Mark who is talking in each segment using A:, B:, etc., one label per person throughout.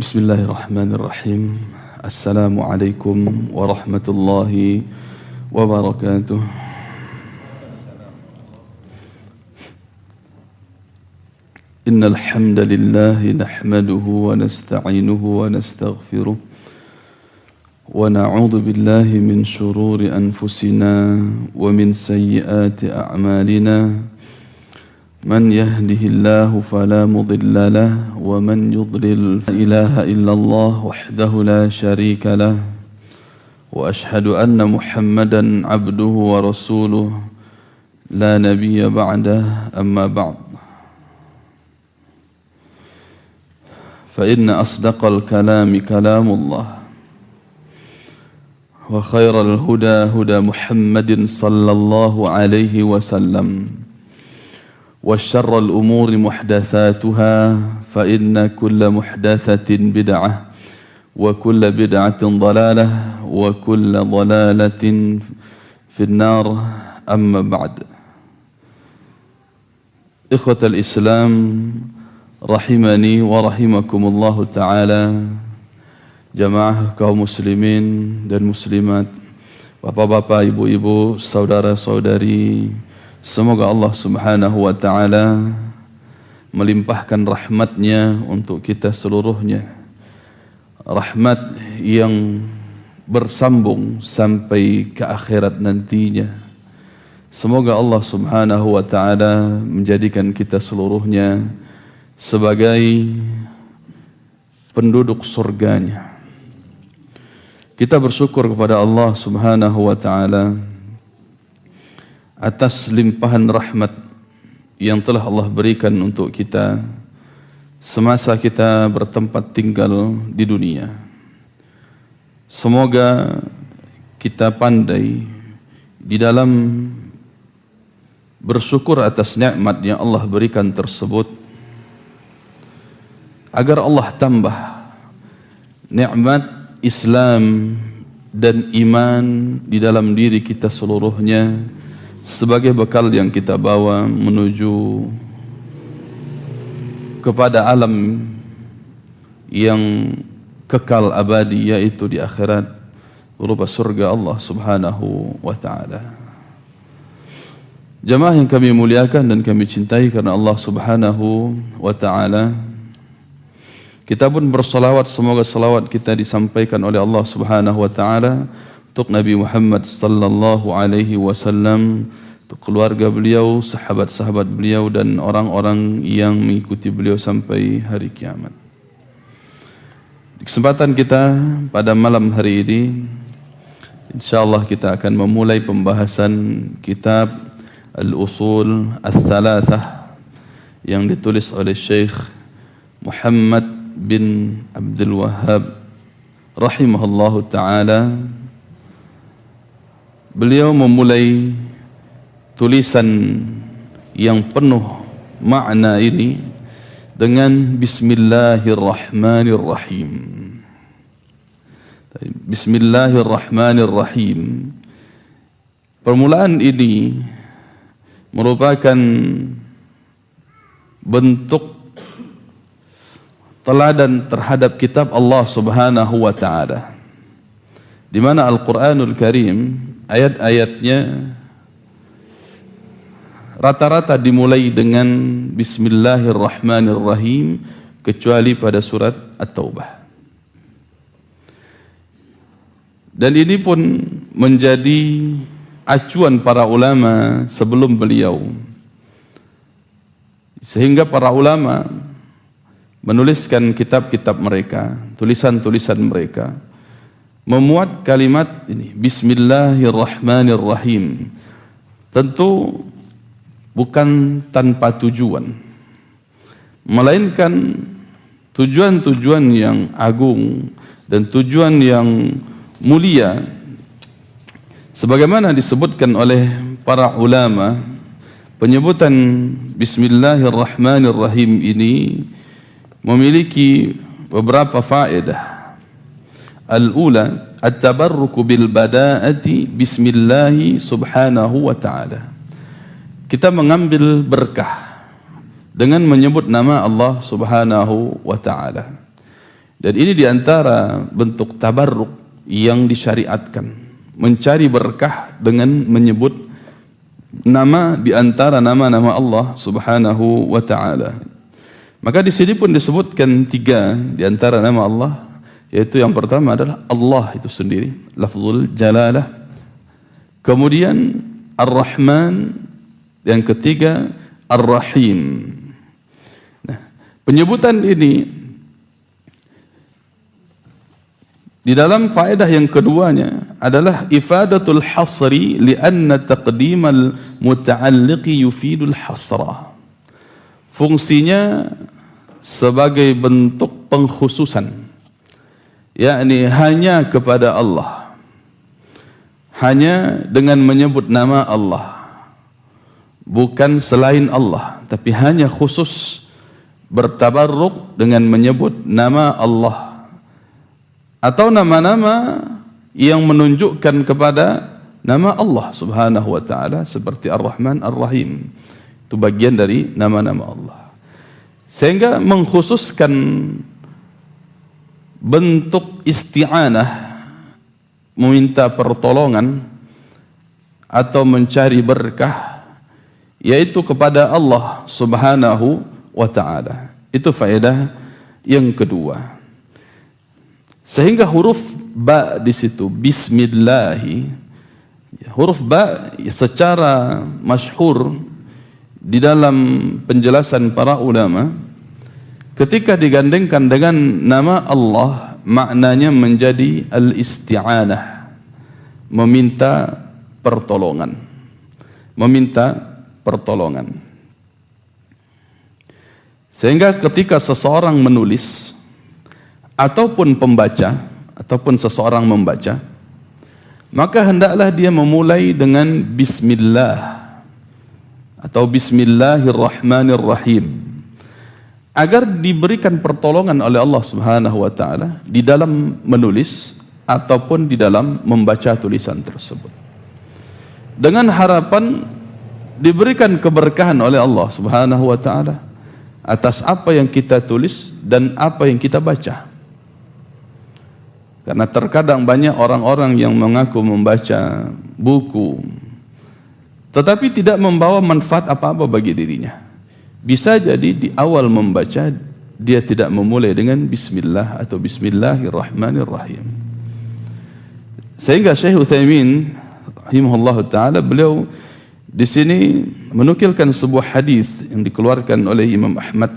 A: Bismillahirrahmanirrahim. Assalamualaikum warahmatullahi wabarakatuh. Innal hamdalillah nahmaduhu wa nasta'inuhu wa nastaghfiruh wa na'udzu billahi min shururi anfusina wa min sayyiati a'malina. من يهده الله فلا مضل له ومن يضلل لا إله إلا الله وحده لا شريك له وأشهد أن محمدا عبده ورسوله لا نبي بعده أما بعد فإن أصدق الكلام كلام الله وخير الهدى هدى محمد صلى الله عليه وسلم وشر الأمور محدثاتها فإن كل محدثة بدعة وكل بدعة ضلالة وكل ضلالة في النار أما بعد إخوة الإسلام رحمني ورحمكم الله تعالى jamaah kaum muslimin dan muslimat, bapak-bapak, ibu-ibu, saudara-saudari, semoga Allah Subhanahu wa ta'ala melimpahkan rahmatnya untuk kita seluruhnya, rahmat yang bersambung sampai ke akhirat nantinya. Semoga Allah Subhanahu wa ta'ala menjadikan kita seluruhnya sebagai penduduk surganya. Kita bersyukur kepada Allah Subhanahu wa ta'ala atas limpahan rahmat yang telah Allah berikan untuk kita semasa kita bertempat tinggal di dunia. Semoga kita pandai di dalam bersyukur atas nikmat yang Allah berikan tersebut, agar Allah tambah nikmat Islam dan iman di dalam diri kita seluruhnya sebagai bekal yang kita bawa menuju kepada alam yang kekal abadi, yaitu di akhirat berupa surga Allah Subhanahu wa ta'ala. Jamaah yang kami muliakan dan kami cintai karena Allah Subhanahu wa ta'ala, kita pun bersalawat, semoga salawat kita disampaikan oleh Allah Subhanahu wa ta'ala untuk Nabi Muhammad sallallahu alaihi wasallam, untuk keluarga beliau, sahabat-sahabat beliau dan orang-orang yang mengikuti beliau sampai hari kiamat. Di kesempatan kita pada malam hari ini, insyaallah kita akan memulai pembahasan kitab Al-Usul Ats-Tsalatsah yang ditulis oleh Syekh Muhammad bin Abdul Wahhab rahimahullahu ta'ala. Beliau memulai tulisan yang penuh makna ini dengan Bismillahirrahmanirrahim. Bismillahirrahmanirrahim. Permulaan ini merupakan bentuk teladan terhadap kitab Allah Subhanahu wa ta'ala, di mana Al-Quranul Karim ayat-ayatnya rata-rata dimulai dengan Bismillahirrahmanirrahim kecuali pada surat At-Taubah. Dan ini pun menjadi acuan para ulama sebelum beliau, sehingga para ulama menuliskan kitab-kitab mereka, tulisan-tulisan mereka, memuat kalimat ini Bismillahirrahmanirrahim, tentu bukan tanpa tujuan, melainkan tujuan-tujuan yang agung dan tujuan yang mulia, sebagaimana disebutkan oleh para ulama. Penyebutan Bismillahirrahmanirrahim ini memiliki beberapa faedah. Al-ula, at-tabarruku bil bada'ati bismillahi subhanahu wa ta'ala. Kita mengambil berkah dengan menyebut nama Allah Subhanahu wa ta'ala. Dan ini diantara bentuk tabarruk yang disyariatkan, mencari berkah dengan menyebut nama diantara nama-nama Allah Subhanahu wa Ta'ala. Maka di sini pun disebutkan 3 diantara nama Allah, yaitu yang pertama adalah Allah itu sendiri, lafzul jalalah. Kemudian Ar-Rahman, yang ketiga Ar-Rahim. Nah, penyebutan ini di dalam faedah yang keduanya adalah ifadatul hasri lianna taqdimal muta'alliqi yufidul hasra. Fungsinya sebagai bentuk pengkhususan, yakni hanya kepada Allah, hanya dengan menyebut nama Allah, bukan selain Allah, tapi hanya khusus bertabarruk dengan menyebut nama Allah atau nama-nama yang menunjukkan kepada nama Allah Subhanahu wa Ta'ala, seperti Ar-Rahman, Ar-Rahim. Itu bagian dari nama-nama Allah. Sehingga mengkhususkan bentuk isti'anah, meminta pertolongan atau mencari berkah, yaitu kepada Allah Subhanahu wa Ta'ala. Itu faedah yang kedua. Sehingga huruf ba di situ, bismillahi, huruf ba secara masyhur di dalam penjelasan para ulama, ketika digandengkan dengan nama Allah, maknanya menjadi al-isti'anah, meminta pertolongan, meminta pertolongan. Sehingga ketika seseorang menulis ataupun pembaca, ataupun seseorang membaca, maka hendaklah dia memulai dengan bismillah atau bismillahirrahmanirrahim, agar diberikan pertolongan oleh Allah Subhanahu wa Ta'ala di dalam menulis ataupun di dalam membaca tulisan tersebut, dengan harapan diberikan keberkahan oleh Allah Subhanahu wa Ta'ala atas apa yang kita tulis dan apa yang kita baca. Karena terkadang banyak orang-orang yang mengaku membaca buku, tetapi tidak membawa manfaat apa-apa bagi dirinya. Bisa jadi di awal membaca dia tidak memulai dengan bismillah atau bismillahirrahmanirrahim. Sehingga Syekh Utsaimin rahimahullah taala, beliau di sini menukilkan sebuah hadis yang dikeluarkan oleh Imam Ahmad,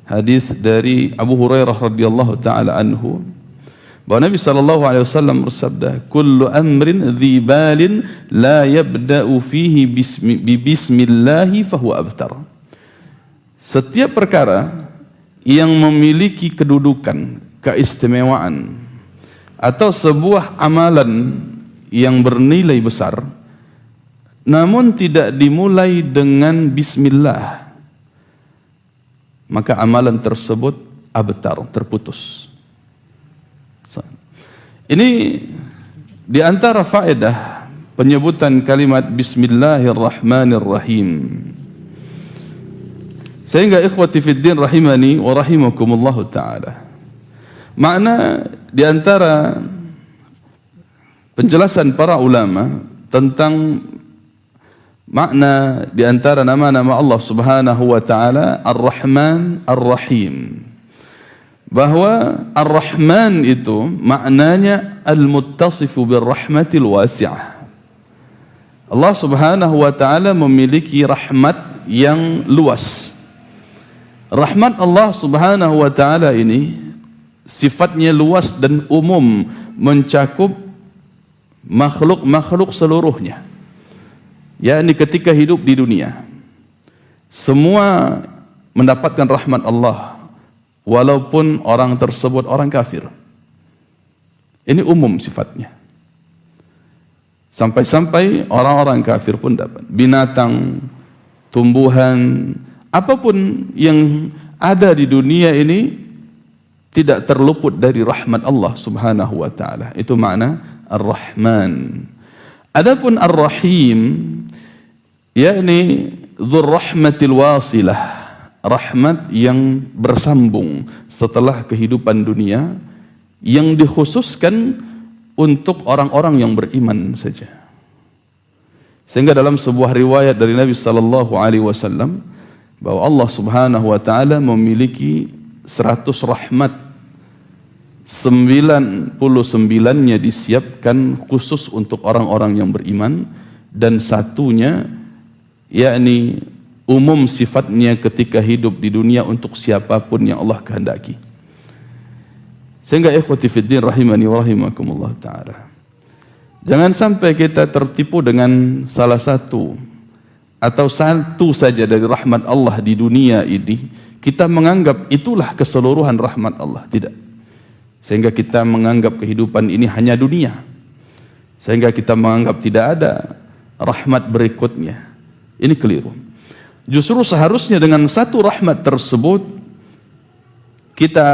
A: hadis dari Abu Hurairah radhiyallahu taala anhu, bahwa Nabi SAW bersabda, kullu amrin dhi balin la yabda'u fihi bismillahi fahuwa abtar. Setiap perkara yang memiliki kedudukan, keistimewaan, atau sebuah amalan yang bernilai besar, namun tidak dimulai dengan bismillah, maka amalan tersebut abtar, terputus. Ini di antara faedah penyebutan kalimat bismillahirrahmanirrahim. Sehingga ikhwati fiddin rahimani wa rahimakumullah ta'ala, makna di antara penjelasan para ulama tentang makna di antara nama-nama Allah Subhanahu wa ta'ala Ar-Rahman, Ar-Rahim, bahwa Ar-Rahman itu maknanya al-muttasifu birrahmatil wasi'ah. Allah Subhanahu wa ta'ala memiliki rahmat yang luas. Rahmat Allah Subhanahu wa ta'ala ini sifatnya luas dan umum, mencakup makhluk-makhluk seluruhnya. yakni ketika hidup di dunia semua mendapatkan rahmat Allah, walaupun orang tersebut orang kafir. Ini umum sifatnya. Sampai-sampai orang-orang kafir pun dapat. Binatang, tumbuhan, apapun yang ada di dunia ini tidak terluput dari rahmat Allah Subhanahu wa taala. Itu makna Ar-Rahman. Adapun Ar-Rahim, yakni dzur rahmatil wasilah, rahmat yang bersambung setelah kehidupan dunia yang dikhususkan untuk orang-orang yang beriman saja. Sehingga dalam sebuah riwayat dari Nabi sallallahu alaihi wasallam bahwa Allah Subhanahu wa taala memiliki 100 rahmat, 99-nya disiapkan khusus untuk orang-orang yang beriman, dan satunya yakni umum sifatnya ketika hidup di dunia untuk siapapun yang Allah kehendaki. Sehingga ikhwati fiddin rahimani wa rahimakumullah ta'ala, jangan sampai kita tertipu dengan salah satu atau satu saja dari rahmat Allah di dunia ini, kita menganggap itulah keseluruhan rahmat Allah. Tidak. Sehingga kita menganggap kehidupan ini hanya dunia, sehingga kita menganggap tidak ada rahmat berikutnya. Ini keliru. Justru seharusnya dengan satu rahmat tersebut kita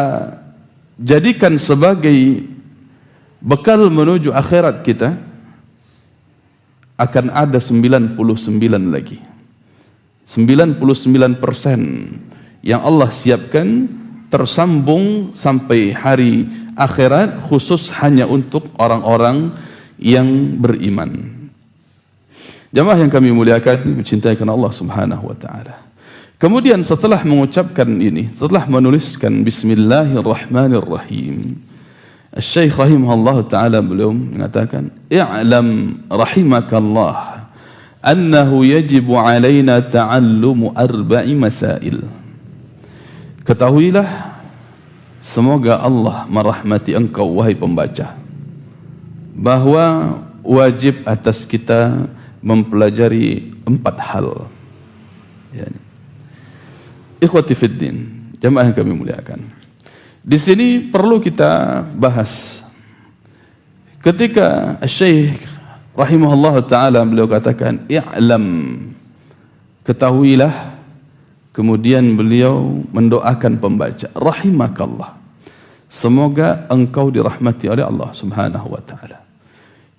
A: jadikan sebagai bekal menuju akhirat kita. Akan ada 99 lagi, 99% yang Allah siapkan tersambung sampai hari akhirat, khusus hanya untuk orang-orang yang beriman. Jamaah yang kami muliakan, mencintai karena Allah Subhanahu wa taala. Kemudian setelah mengucapkan ini, setelah menuliskan Bismillahirrahmanirrahim, Syekh rahimahullah ta'ala beliau mengatakan, i'lam rahimakallah annahu yajibu alaina ta'allumu arba'i masail. Ketahuilah, semoga Allah merahmati engkau wahai pembaca, bahwa wajib atas kita mempelajari 4 hal. Ikhwati fiddin, jamaah yang kami muliakan, di sini perlu kita bahas. Ketika Syekh rahimahullah ta'ala beliau katakan i'lam, ketahuilah, kemudian beliau mendoakan pembaca, rahimakallah, semoga engkau dirahmati oleh Allah Subhanahu wa ta'ala.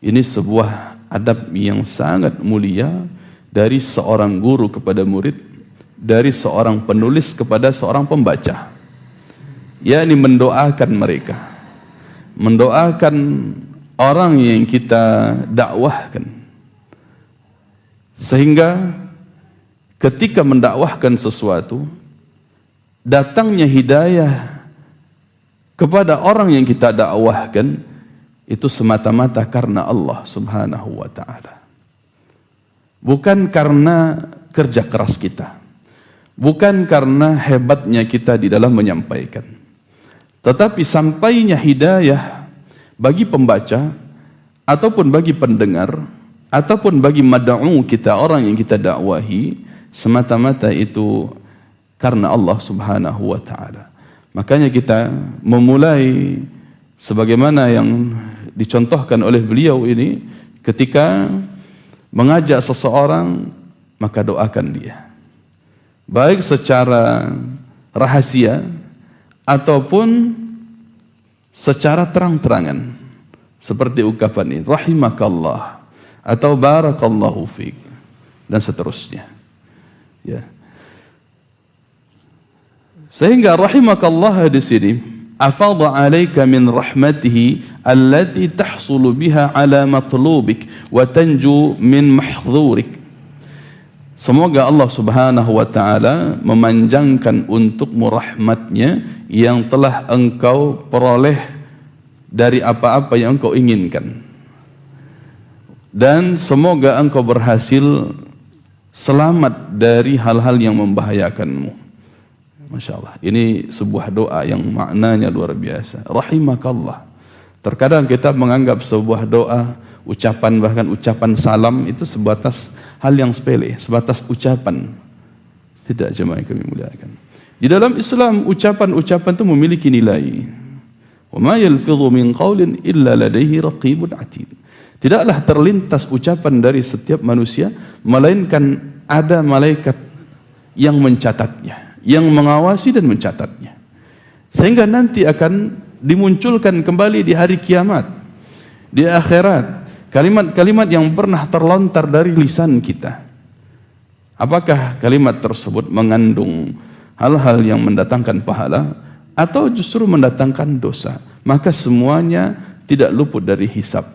A: Ini sebuah adab yang sangat mulia dari seorang guru kepada murid, dari seorang penulis kepada seorang pembaca, yakni mendoakan mereka, mendoakan orang yang kita dakwahkan, sehingga ketika mendakwahkan sesuatu, datangnya hidayah kepada orang yang kita dakwahkan itu semata-mata karena Allah Subhanahu wa ta'ala, bukan karena kerja keras kita, bukan karena hebatnya kita di dalam menyampaikan. Tetapi sampainya hidayah bagi pembaca, ataupun bagi pendengar, ataupun bagi mad'u kita, orang yang kita dakwahi, semata-mata itu karena Allah Subhanahu wa ta'ala. Makanya kita memulai sebagaimana yang dicontohkan oleh beliau ini, ketika mengajak seseorang, maka doakan dia, baik secara rahasia ataupun secara terang-terangan, seperti ungkapan ini, rahimakallah atau barakallahu fiik, dan seterusnya. Ya. Sehingga rahimakallah di sini, afadha 'alaika min rahmatihi allati tahsulu biha 'ala matlubik wa tanju min mahdhurik. Semoga Allah Subhanahu wa ta'ala memanjangkan untukmu rahmatnya yang telah engkau peroleh dari apa-apa yang engkau inginkan, dan semoga engkau berhasil selamat dari hal-hal yang membahayakanmu. Masya Allah, ini sebuah doa yang maknanya luar biasa. Rahimakallah. Terkadang kita menganggap sebuah doa, ucapan, bahkan ucapan salam itu sebatas hal yang sepele, sebatas ucapan. Tidak, jemaah yang kami muliakan. Di dalam Islam, ucapan-ucapan itu memiliki nilai. Wa ma yalfidhu min qawlin illa ladaihi raqibun atid. Tidaklah terlintas ucapan dari setiap manusia, melainkan ada malaikat yang mencatatnya, yang mengawasi dan mencatatnya. Sehingga nanti akan dimunculkan kembali di hari kiamat, di akhirat, kalimat-kalimat yang pernah terlontar dari lisan kita. Apakah kalimat tersebut mengandung hal-hal yang mendatangkan pahala atau justru mendatangkan dosa, maka semuanya tidak luput dari hisab.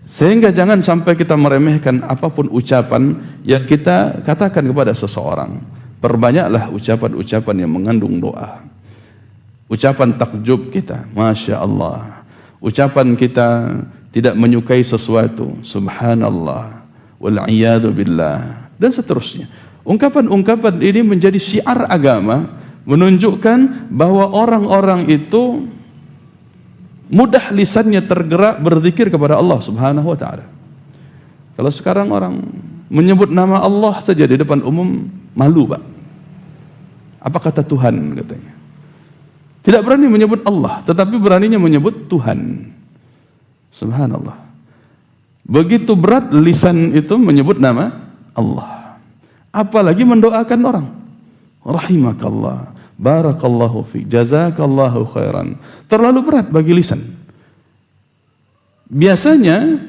A: Sehingga jangan sampai kita meremehkan apapun ucapan yang kita katakan kepada seseorang. Perbanyaklah ucapan-ucapan yang mengandung doa. Ucapan takjub kita, Masya Allah. Ucapan kita tidak menyukai sesuatu, Subhanallah, wal'iyadu billah, dan seterusnya. Ungkapan-ungkapan ini menjadi syiar agama, menunjukkan bahwa orang-orang itu mudah lisannya tergerak berzikir kepada Allah Subhanahu wa ta'ala. Kalau sekarang orang menyebut nama Allah saja di depan umum malu, Pak. Apa kata Tuhan katanya? Tidak berani menyebut Allah, tetapi beraninya menyebut Tuhan. Subhanallah. Begitu berat lisan itu menyebut nama Allah. Apalagi mendoakan orang. Rahimakallah, barakallahu fiik, jazakallahu khairan. Terlalu berat bagi lisan. Biasanya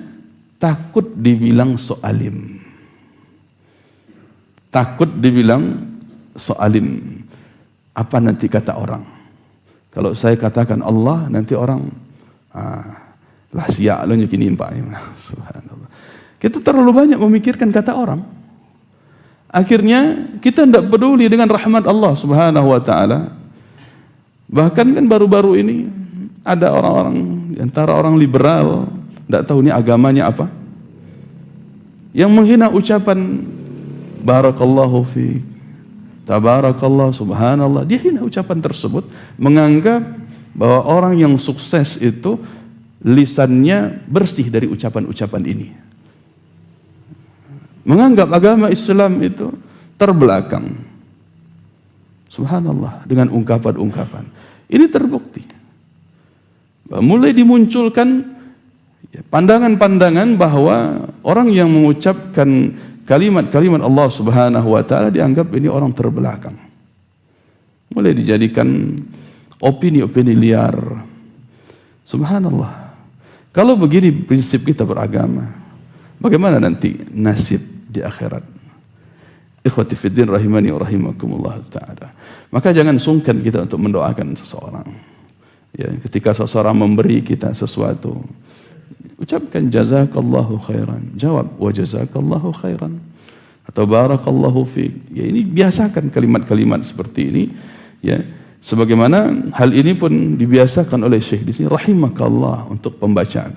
A: takut dibilang soalim. Takut dibilang soalim. Apa nanti kata orang? Kalau saya katakan Allah, nanti orang lah siak lo nyekini Pak. Subhanallah. Kita terlalu banyak memikirkan kata orang. Akhirnya kita tidak peduli dengan rahmat Allah Subhanahu wa ta'ala. Bahkan kan baru-baru ini ada orang-orang antara orang liberal, tidak tahu ini agamanya apa, yang menghina ucapan barakallahu fiik, tabarakallah, subhanallah. Dia hina ucapan tersebut, menganggap bahwa orang yang sukses itu lisannya bersih dari ucapan-ucapan ini. Menganggap agama Islam itu terbelakang. Subhanallah, dengan ungkapan-ungkapan. Ini terbukti. Mulai dimunculkan pandangan-pandangan bahwa orang yang mengucapkan kalimat-kalimat Allah Subhanahu wa ta'ala dianggap ini orang terbelakang. Mulai dijadikan opini-opini liar. Subhanallah. Kalau begini prinsip kita beragama, bagaimana nanti nasib di akhirat? Ikhwati fiddin rahimani wa rahimakumullah ta'ala. Maka jangan sungkan kita untuk mendoakan seseorang. Ya, ketika seseorang memberi kita sesuatu, ucapkan jazakallahu khairan. Jawab wa jazakallahu khairan. Atau barakallahu fiik. Ya, ini biasakan kalimat-kalimat seperti ini. Ya, sebagaimana hal ini pun dibiasakan oleh Syekh di sini, rahimakallah, untuk pembacaan.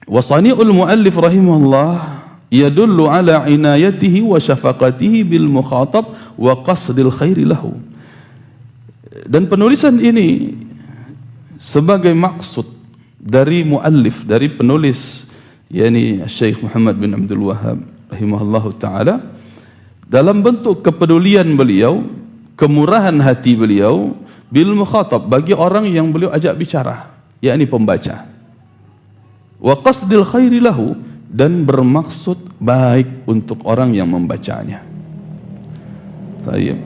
A: Wasani'ul muallif rahimahullah yadullu ala inayatihi wa syafaqatihi bil mukhatab wa qasdil khairi lahu. Dan penulisan ini sebagai maksud dari muallif, dari penulis, yakni Syekh Muhammad bin Abdul Wahhab rahimahullahu taala, dalam bentuk kepedulian beliau, kemurahan hati beliau bil mukhatab, bagi orang yang beliau ajak bicara, yakni pembaca. Wa qasdil khairi lahu, dan bermaksud baik untuk orang yang membacanya. Baik.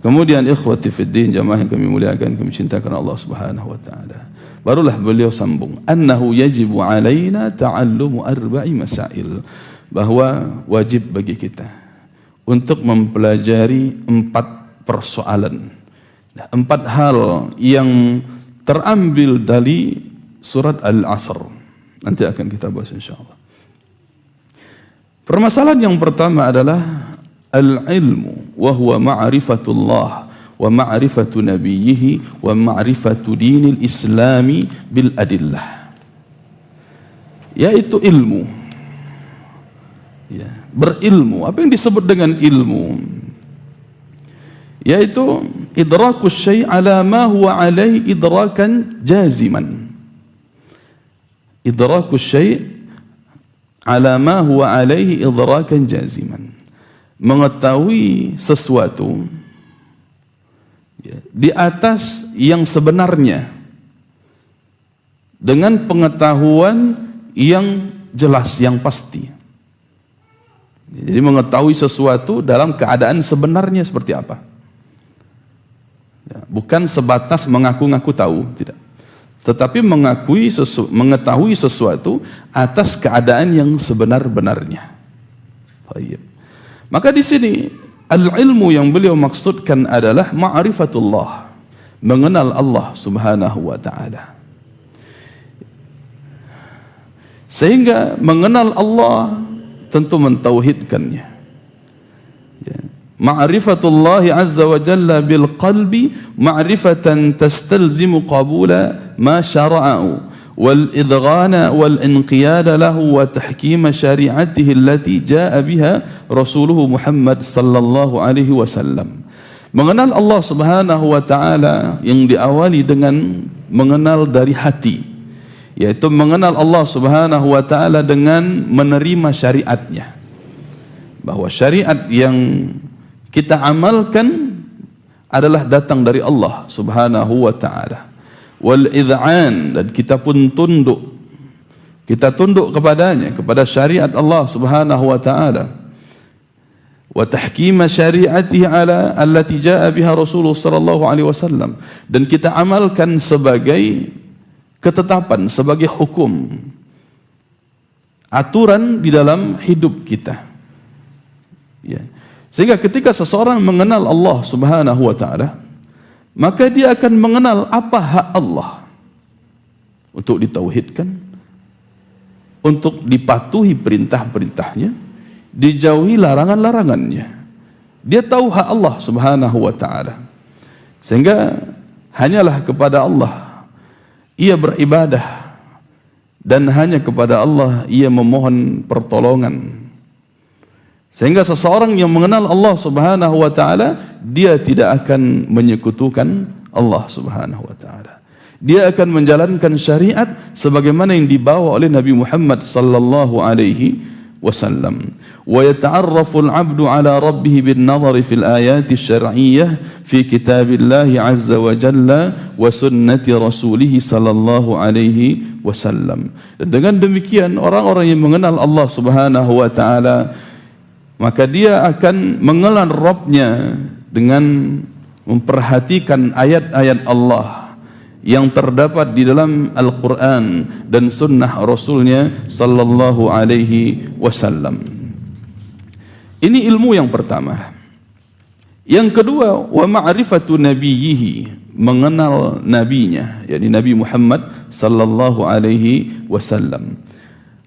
A: Kemudian ikhwati fiddin, jamaah yang kami muliakan, kami cintakan Allah Subhanahu wa taala. Barulah beliau sambung, annahu yajibu alaina ta'allumu arba'i masail, bahwa wajib bagi kita untuk mempelajari 4 persoalan, 4 hal yang terambil dari surat Al-Asr. Nanti akan kita bahas insyaallah. Permasalahan yang pertama adalah al-ilmu, wa huwa ma'rifatullah wa ma'rifatu nabiyhi wa ma'rifatu dinil islami bil adillah. Yaitu ilmu. Ya, berilmu. Apa yang disebut dengan ilmu? Yaitu idrakus syai' ala ma huwa alaihi idrakan jaziman. Idrakus syai' ala ma huwa alaihi idrakan jaziman. Mengetahui sesuatu di atas yang sebenarnya dengan pengetahuan yang jelas, yang pasti. Jadi mengetahui sesuatu dalam keadaan sebenarnya seperti apa. Bukan sebatas mengaku-ngaku tahu, tidak. Tetapi mengetahui sesuatu atas keadaan yang sebenar-benarnya. Baik. Maka di sini al-ilmu yang beliau maksudkan adalah ma'rifatullah, mengenal Allah Subhanahu wa taala. Sehingga mengenal Allah tentu mentauhidkannya. Ya. Ma'rifatullah azza wa jalla bil qalbi ma'rifatan tastalzimu qabula ma syara'u wal idghana wal inqiyada lahu wa tahkima syari'atihi allati jaa'a biha rasuluhu Muhammad sallallahu alaihi wasallam. Mengenal Allah Subhanahu wa taala yang diawali dengan mengenal dari hati, yaitu mengenal Allah Subhanahu wa taala dengan menerima syariatnya, bahwa syariat yang kita amalkan adalah datang dari Allah Subhanahu wa taala. Wal id'an, dan kita pun tunduk, kita tunduk kepadanya, kepada syariat Allah Subhanahu wa taala. Wa tahkima syariatihi ala allati jaa biha Rasulullah sallallahu alaihi wasallam, dan kita amalkan sebagai ketetapan, sebagai hukum, aturan di dalam hidup kita. Ya. Sehingga ketika seseorang mengenal Allah Subhanahu wa taala, maka dia akan mengenal apa hak Allah untuk ditauhidkan, untuk dipatuhi perintah-perintahnya, dijauhi larangan-larangannya. Dia tahu hak Allah Subhanahu wa taala. Sehingga hanyalah kepada Allah ia beribadah, dan hanya kepada Allah ia memohon pertolongan. Sehingga seseorang yang mengenal Allah Subhanahu wa taala, dia tidak akan menyekutukan Allah Subhanahu wa taala. Dia akan menjalankan syariat sebagaimana yang dibawa oleh Nabi Muhammad sallallahu alaihi wasallam. Wa yata'arrafu al-'abdu 'ala rabbih bin-nadhari fil ayati asy-syar'iyyah fi kitabillah 'azza wa jalla wa sunnati rasulih sallallahu alaihi wasallam. Dan dengan demikian orang-orang yang mengenal Allah Subhanahu wa taala, maka dia akan mengenal Rabb-nya dengan memperhatikan ayat-ayat Allah yang terdapat di dalam Al-Quran dan sunnah Rasulnya sallallahu alaihi wasallam. Ini ilmu yang pertama. Yang kedua, wa ma'rifatu nabiyhi, mengenal nabinya, yakni Nabi Muhammad sallallahu alaihi wasallam.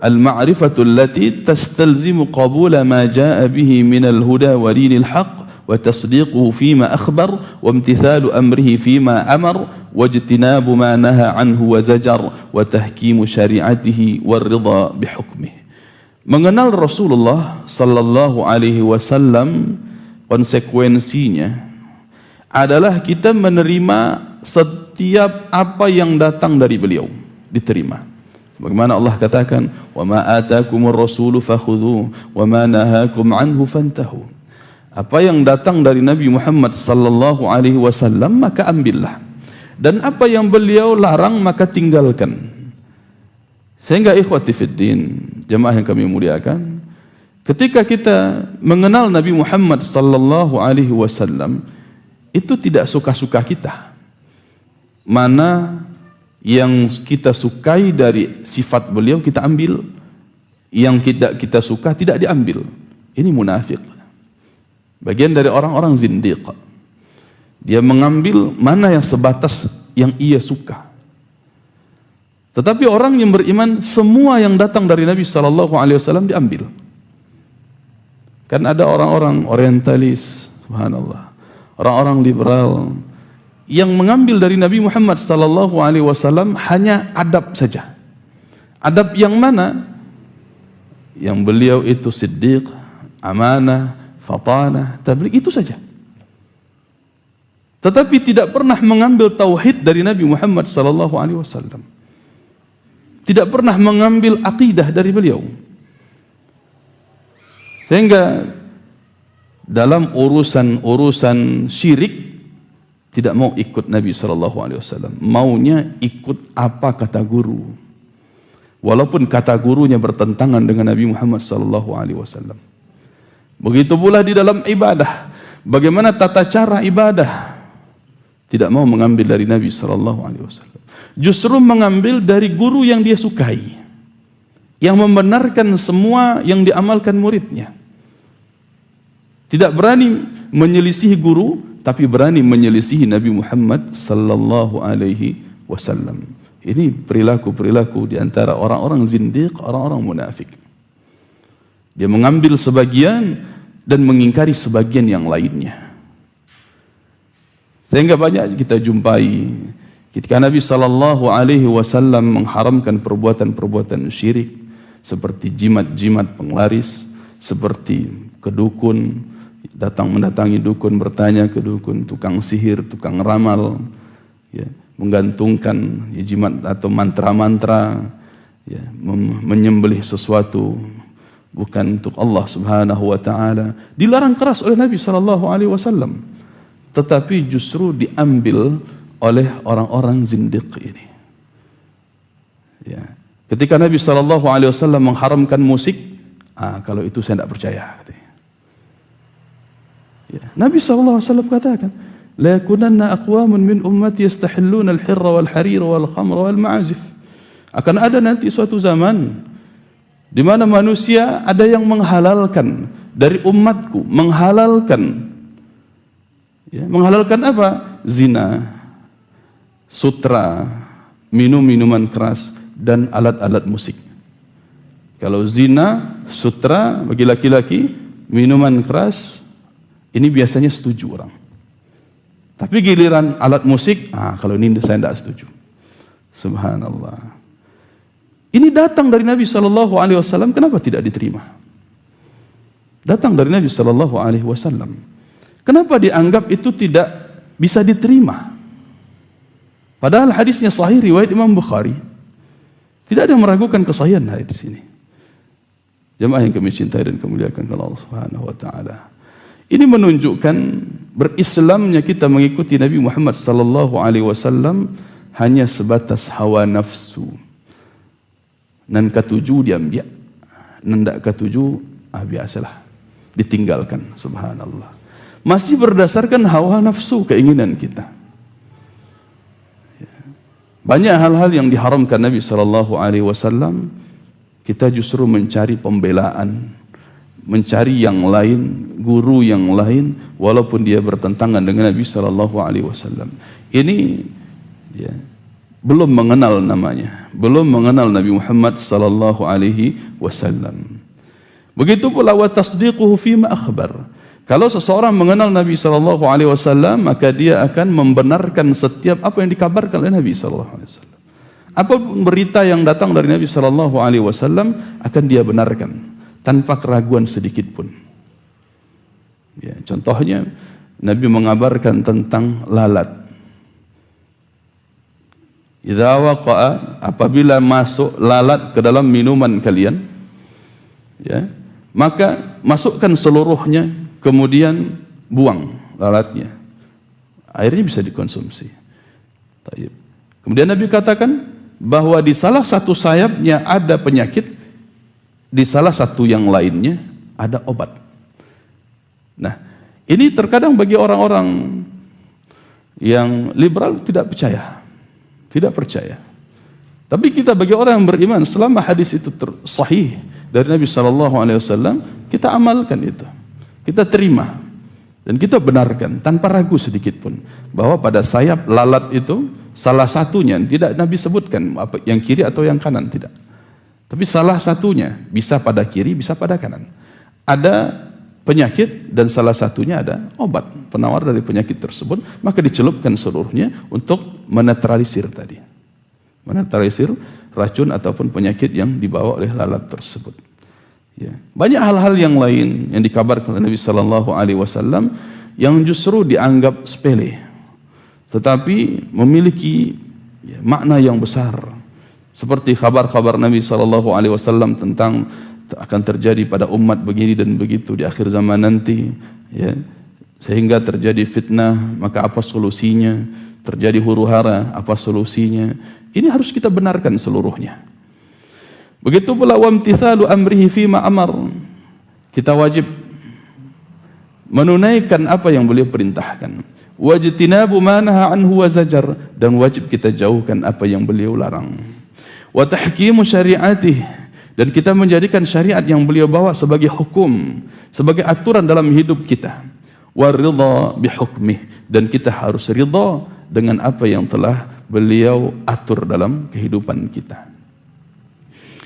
A: Al-ma'rifatu allati tastalzimu qabula ma jaa'a bihi min al-huda wa dinil haqq wa tasdiquhu fima akhbar wa imtithalu amrihi fima amar wa ijtinabu ma naha anhu wa zajar wa tahkimu syari'atihi war ridha bi hukmihi. Mengenal Rasulullah sallallahu alaihi wasallam konsekuensinya adalah kita menerima setiap apa yang datang dari beliau, diterima. Bagaimana Allah katakan, wa ma atakumur rasulu fakhudhuhu wa ma nahakum anhu fantahu. Apa yang datang dari Nabi Muhammad sallallahu alaihi wasallam maka ambillah, dan apa yang beliau larang maka tinggalkan. Sehingga ikhwati fiddin, jemaah yang kami muliakan, ketika kita mengenal Nabi Muhammad sallallahu alaihi wasallam, itu tidak suka-suka kita. Mana yang kita sukai dari sifat beliau kita ambil, yang kita suka tidak diambil. Ini munafik, bagian dari orang-orang zindiq. Dia mengambil mana yang sebatas yang ia suka. Tetapi orang yang beriman, semua yang datang dari Nabi SAW diambil. Kan ada orang-orang orientalis, subhanallah, orang-orang liberal, yang mengambil dari Nabi Muhammad SAW hanya adab saja. Adab yang mana? Yang beliau itu siddiq, amanah, fatanah, tabligh, itu saja. Tetapi tidak pernah mengambil tauhid dari Nabi Muhammad SAW. Tidak pernah mengambil akidah dari beliau. Sehingga dalam urusan syirik tidak mau ikut Nabi SAW. Maunya ikut apa kata guru, walaupun kata gurunya bertentangan dengan Nabi Muhammad SAW. Begitu pula di dalam ibadah, bagaimana tata cara ibadah, tidak mau mengambil dari Nabi SAW. Justru mengambil dari guru yang dia sukai, yang membenarkan semua yang diamalkan muridnya. Tidak berani menyelisihi guru, tapi berani menyelisihi Nabi Muhammad sallallahu alaihi wasallam. Ini perilaku-perilaku di antara orang-orang zindiq, orang-orang munafik. Dia mengambil sebagian dan mengingkari sebagian yang lainnya. Sehingga banyak kita jumpai ketika Nabi sallallahu alaihi wasallam mengharamkan perbuatan-perbuatan syirik seperti jimat-jimat penglaris, seperti kedukun, mendatangi dukun, bertanya ke dukun, tukang sihir, tukang ramal, ya, menggantungkan ya, jimat atau mantra-mantra, ya, menyembelih sesuatu bukan untuk Allah Subhanahu wa taala, dilarang keras oleh Nabi sallallahu alaihi wasallam, tetapi justru diambil oleh orang-orang zindiq ini. Ya. Ketika Nabi sallallahu alaihi wasallam mengharamkan musik, kalau itu saya tidak percaya, katanya. Ya. Nabi sallallahu alaihi wasallam katakan, la yakunanna aqwamun min ummati yastahilluna al-hirra wal harira wal khamra wal ma'azif. Akan ada nanti suatu zaman di mana manusia ada yang menghalalkan dari umatku, menghalalkan apa? Zina, sutra, minum-minuman keras, dan alat-alat musik. Kalau zina, sutra bagi laki-laki, minuman keras, ini biasanya setuju orang. Tapi giliran alat musik, kalau ini saya tidak setuju. Subhanallah. Ini datang dari Nabi sallallahu alaihi wasallam, kenapa tidak diterima? Datang dari Nabi sallallahu alaihi wasallam. Kenapa dianggap itu tidak bisa diterima? Padahal hadisnya sahih riwayat Imam Bukhari. Tidak ada yang meragukan kesahihan hadis di sini. Jemaah yang kami cintai dan kemuliakan Allah Subhanahu wa taala. Ini menunjukkan berislamnya kita mengikuti Nabi Muhammad sallallahu alaihi wasallam hanya sebatas hawa nafsu. Nan katuju diambil, nandak katuju biasalah ditinggalkan. Subhanallah. Masih berdasarkan hawa nafsu, keinginan kita. Banyak hal-hal yang diharamkan Nabi sallallahu alaihi wasallam, kita justru mencari pembelaan, mencari yang lain, guru yang lain, walaupun dia bertentangan dengan Nabi sallallahu alaihi wasallam. Ini ya, belum mengenal namanya, belum mengenal Nabi Muhammad sallallahu alaihi wasallam. Begitu pula wa tasdiquhu fima akhbar. Kalau seseorang mengenal Nabi sallallahu alaihi wasallam, maka dia akan membenarkan setiap apa yang dikabarkan oleh Nabi sallallahu alaihi wasallam. Apa berita yang datang dari Nabi sallallahu alaihi wasallam akan dia benarkan tanpa keraguan sedikit pun. Ya, contohnya Nabi mengabarkan tentang lalat. Idza waqa'a, apabila masuk lalat ke dalam minuman kalian, ya, maka masukkan seluruhnya, kemudian buang lalatnya. Airnya bisa dikonsumsi. Taib. Kemudian Nabi katakan bahwa di salah satu sayapnya ada penyakit, di salah satu yang lainnya ada obat. Nah, ini terkadang bagi orang-orang yang liberal tidak percaya. Tidak percaya. Tapi kita bagi orang yang beriman, selama hadis itu sahih dari Nabi SAW, kita amalkan itu. Kita terima dan kita benarkan tanpa ragu sedikit pun bahwa pada sayap lalat itu salah satunya, tidak Nabi sebutkan apa yang kiri atau yang kanan, tidak. Tapi salah satunya bisa pada kiri, bisa pada kanan. Ada penyakit dan salah satunya ada obat penawar dari penyakit tersebut, maka dicelupkan seluruhnya untuk menetralisir tadi. Menetralisir racun ataupun penyakit yang dibawa oleh lalat tersebut. Ya. Banyak hal-hal yang lain yang dikabarkan oleh Nabi sallallahu alaihi wasallam yang justru dianggap sepele, tetapi memiliki makna yang besar. Seperti kabar-kabar Nabi sallallahu alaihi wasallam tentang akan terjadi pada umat begini dan begitu di akhir zaman nanti, ya. Sehingga terjadi fitnah, maka apa solusinya? Terjadi huru-hara, apa solusinya? Ini harus kita benarkan seluruhnya. Begitu pula wamtithalu amrihi fima amar. Kita wajib menunaikan apa yang beliau perintahkan. Wajtinabu ma naha anhu wa zajar, dan wajib kita jauhkan apa yang beliau larang. Wa tahkimu syari'atih, Dan kita menjadikan syariat yang beliau bawa sebagai hukum, sebagai aturan dalam hidup kita. Waridha bihukmih, dan kita harus ridha dengan apa yang telah beliau atur dalam kehidupan kita.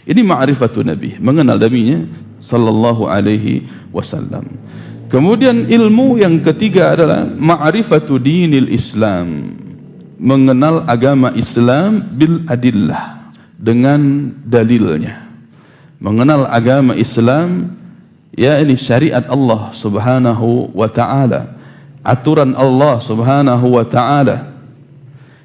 A: Ini ma'rifatun Nabi, mengenal Nabinya sallallahu alaihi wasallam. Kemudian ilmu yang ketiga adalah ma'rifatu dinil Islam, mengenal agama Islam bil adillah, dengan dalilnya. Mengenal agama Islam, yakni syariat Allah subhanahu wa ta'ala, aturan Allah subhanahu wa ta'ala.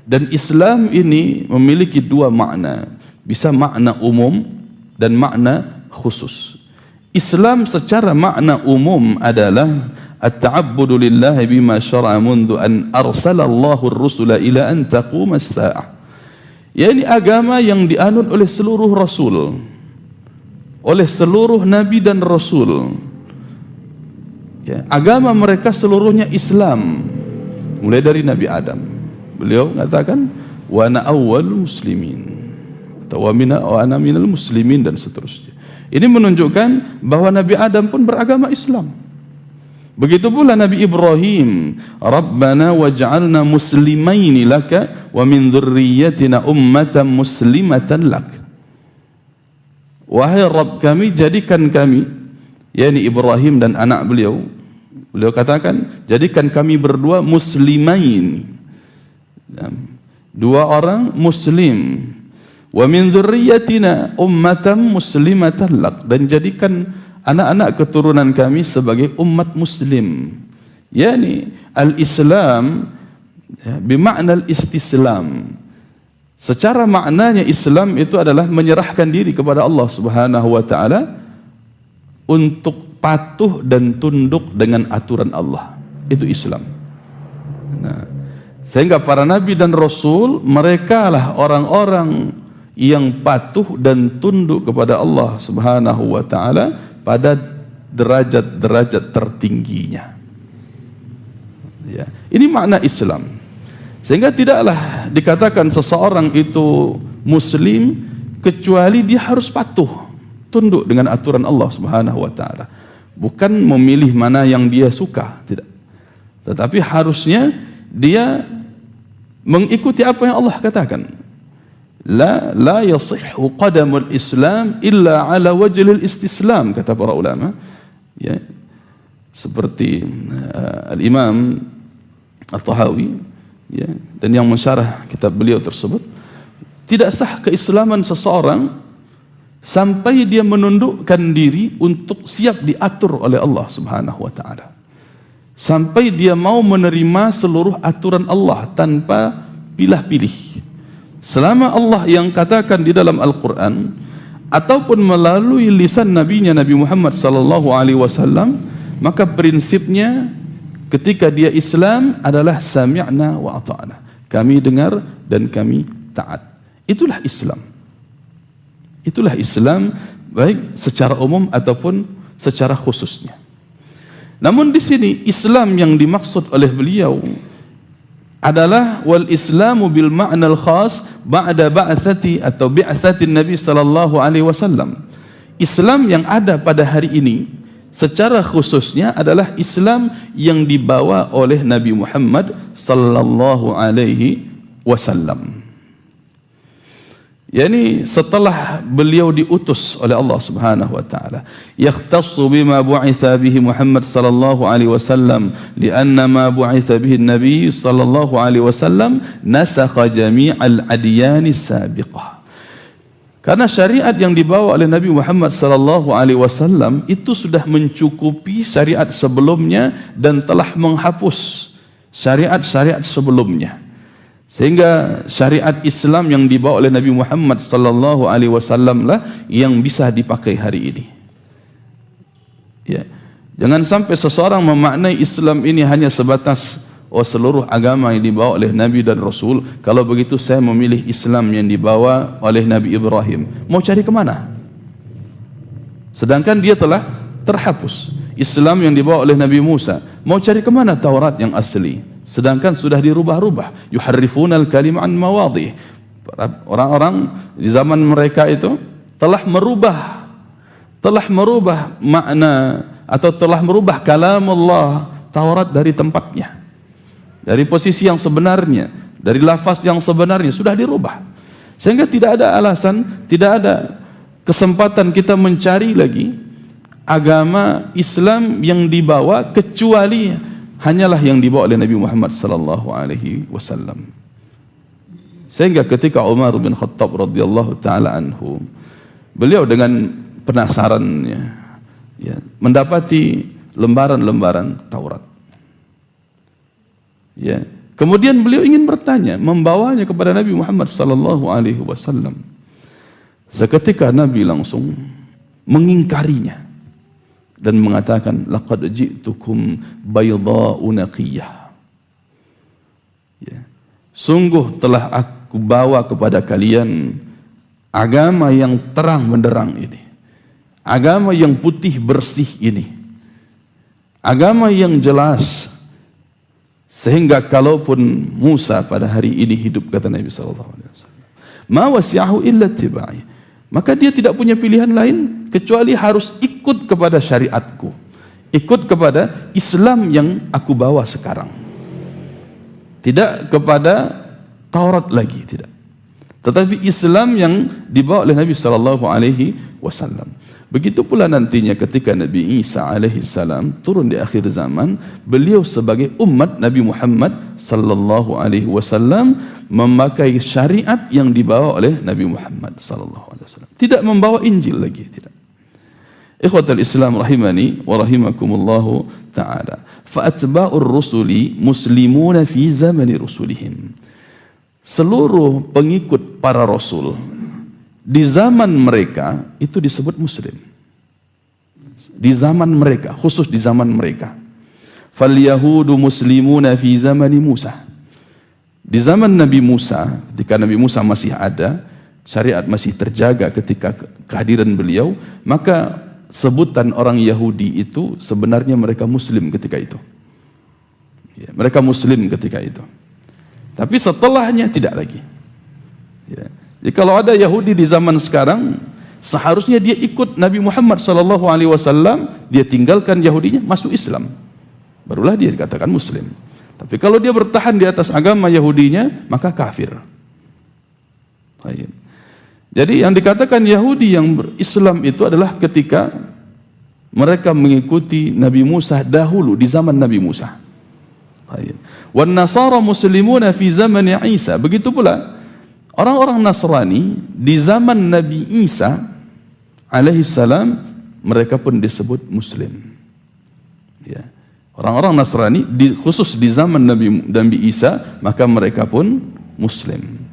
A: Dan Islam ini memiliki dua makna, bisa makna umum dan makna khusus. Islam secara makna umum adalah at-ta'abbudu lillahi bima syara'a mundu an arsalallahu ar-rusula ila an taquma as-sa'ah. Yakni agama yang dianut oleh seluruh rasul, oleh seluruh nabi dan rasul. Ya, agama mereka seluruhnya Islam, mulai dari Nabi Adam. Beliau mengatakan wa ana awwalul muslimin, atau wa ana minal muslimin, dan seterusnya. Ini menunjukkan bahwa Nabi Adam pun beragama Islam. Begitu pula Nabi Ibrahim, Rabbana waj'alna muslimaini laka wa min dzurriyyatina ummatan muslimatan lak. Wahai Rabb kami, jadikan kami, yakni Ibrahim dan anak beliau, beliau katakan, jadikan kami berdua muslimain, dua orang muslim, wa min dzurriyyatina ummatan muslimatan lak, dan jadikan anak-anak keturunan kami sebagai umat muslim. Yani al-Islam bimakna al-istislam. Secara maknanya Islam itu adalah menyerahkan diri kepada Allah subhanahu wa ta'ala untuk patuh dan tunduk dengan aturan Allah. Itu Islam. Nah, sehingga para nabi dan rasul, mereka lah orang-orang yang patuh dan tunduk kepada Allah subhanahu wa ta'ala pada derajat-derajat tertingginya. Ya, ini makna Islam. Sehingga tidaklah dikatakan seseorang itu muslim kecuali dia harus patuh, tunduk dengan aturan Allah subhanahu wa ta'ala. Bukan memilih mana yang dia suka, tidak. Tetapi harusnya dia mengikuti apa yang Allah katakan. La yasihhu qadamul Islam illa ala wajhil istislam, kata para ulama. Ya, seperti Al-Imam Al-Tahawi, ya, dan yang mensyarah kitab beliau tersebut, tidak sah keislaman seseorang sampai dia menundukkan diri untuk siap diatur oleh Allah subhanahu wa ta'ala, sampai dia mau menerima seluruh aturan Allah tanpa pilah-pilih. Selama Allah yang katakan di dalam Al-Quran ataupun melalui lisan nabinya Nabi Muhammad sallallahu alaihi wasallam, maka prinsipnya ketika dia Islam adalah sami'na wa ata'na, kami dengar dan kami taat. Itulah Islam. Itulah Islam, baik secara umum ataupun secara khususnya. Namun di sini Islam yang dimaksud oleh beliau adalah wal Islamu bil ma'nal khas ba'da ba'atsati atau bi'atsatin Nabi sallallahu alaihi wasallam. Islam yang ada pada hari ini secara khususnya adalah Islam yang dibawa oleh Nabi Muhammad sallallahu alaihi wasallam. Yani setelah beliau diutus oleh Allah Subhanahu wa taala, yakhtassu bima bu'itha bihi Muhammad sallallahu alaihi wasallam, lianna ma bu'itha bihi Nabi sallallahu alaihi wasallam nasakha jami'al adyan as-sabiqah. Karena syariat yang dibawa oleh Nabi Muhammad sallallahu alaihi wasallam itu sudah mencukupi syariat sebelumnya dan telah menghapus syariat-syariat sebelumnya. Sehingga syariat Islam yang dibawa oleh Nabi Muhammad sallallahu alaihi wasallam lah yang bisa dipakai hari ini. Ya. Jangan sampai seseorang memaknai Islam ini hanya sebatas seluruh agama yang dibawa oleh Nabi dan Rasul. Kalau begitu saya memilih Islam yang dibawa oleh Nabi Ibrahim. Mau cari kemana? Sedangkan dia telah terhapus. Islam yang dibawa oleh Nabi Musa. Mau cari kemana Taurat yang asli? Sedangkan sudah dirubah-rubah. Yuharrifunal kalima an mawadih. Orang-orang di zaman mereka itu telah merubah makna atau telah merubah kalam Allah Taurat dari tempatnya, dari posisi yang sebenarnya, dari lafaz yang sebenarnya sudah dirubah, sehingga tidak ada alasan, tidak ada kesempatan kita mencari lagi agama Islam yang dibawa kecuali hanyalah yang dibawa oleh Nabi Muhammad sallallahu alaihi wasallam. Sehingga ketika Umar bin Khattab radhiyallahu taala anhu, beliau dengan penasarannya ya, mendapati lembaran-lembaran Taurat. Ya, kemudian beliau ingin bertanya, membawanya kepada Nabi Muhammad sallallahu alaihi wasallam. Seketika Nabi langsung mengingkarinya dan mengatakan, laqad ji'tukum baydha'u naqiyah. Ya, sungguh telah aku bawa kepada kalian agama yang terang benderang ini, agama yang putih bersih ini, agama yang jelas, sehingga kalaupun Musa pada hari ini hidup, kata Nabi SAW, ma wasi'ahu illa tiba'i, maka dia tidak punya pilihan lain kecuali harus ikut kepada syariatku, ikut kepada Islam yang aku bawa sekarang, tidak kepada Taurat lagi, tidak, tetapi Islam yang dibawa oleh Nabi sallallahu alaihi wasallam. Begitu pula nantinya ketika Nabi Isa alaihi salam turun di akhir zaman, beliau sebagai umat Nabi Muhammad sallallahu alaihi wasallam memakai syariat yang dibawa oleh Nabi Muhammad sallallahu alaihi wasallam, tidak membawa Injil lagi, tidak. Ikhwatul Islam rahimani wa rahimakumullahu ta'ala. Fa atba'ur rusuli muslimuna fi zamani rusulihim. Seluruh pengikut para rasul di zaman mereka itu disebut muslim. Di zaman mereka, khusus di zaman mereka. Fal yahudu muslimuna fi zamani Musa. Di zaman Nabi Musa, ketika Nabi Musa masih ada, syariat masih terjaga ketika kehadiran beliau, maka sebutan orang Yahudi itu sebenarnya mereka muslim ketika itu. Ya, mereka muslim ketika itu. Tapi setelahnya tidak lagi. Ya. Jadi kalau ada Yahudi di zaman sekarang, seharusnya dia ikut Nabi Muhammad SAW, dia tinggalkan Yahudinya, masuk Islam, barulah dia dikatakan Muslim. Tapi kalau dia bertahan di atas agama Yahudinya, maka kafir. Baik. Jadi yang dikatakan Yahudi yang berislam itu adalah ketika mereka mengikuti Nabi Musa dahulu di zaman Nabi Musa. Wan Nasara muslimuna fi zaman Isa. Begitu pula orang-orang Nasrani di zaman Nabi Isa alaihi salam, mereka pun disebut muslim. Ya. Orang-orang Nasrani khusus di zaman Nabi Isa, maka mereka pun muslim.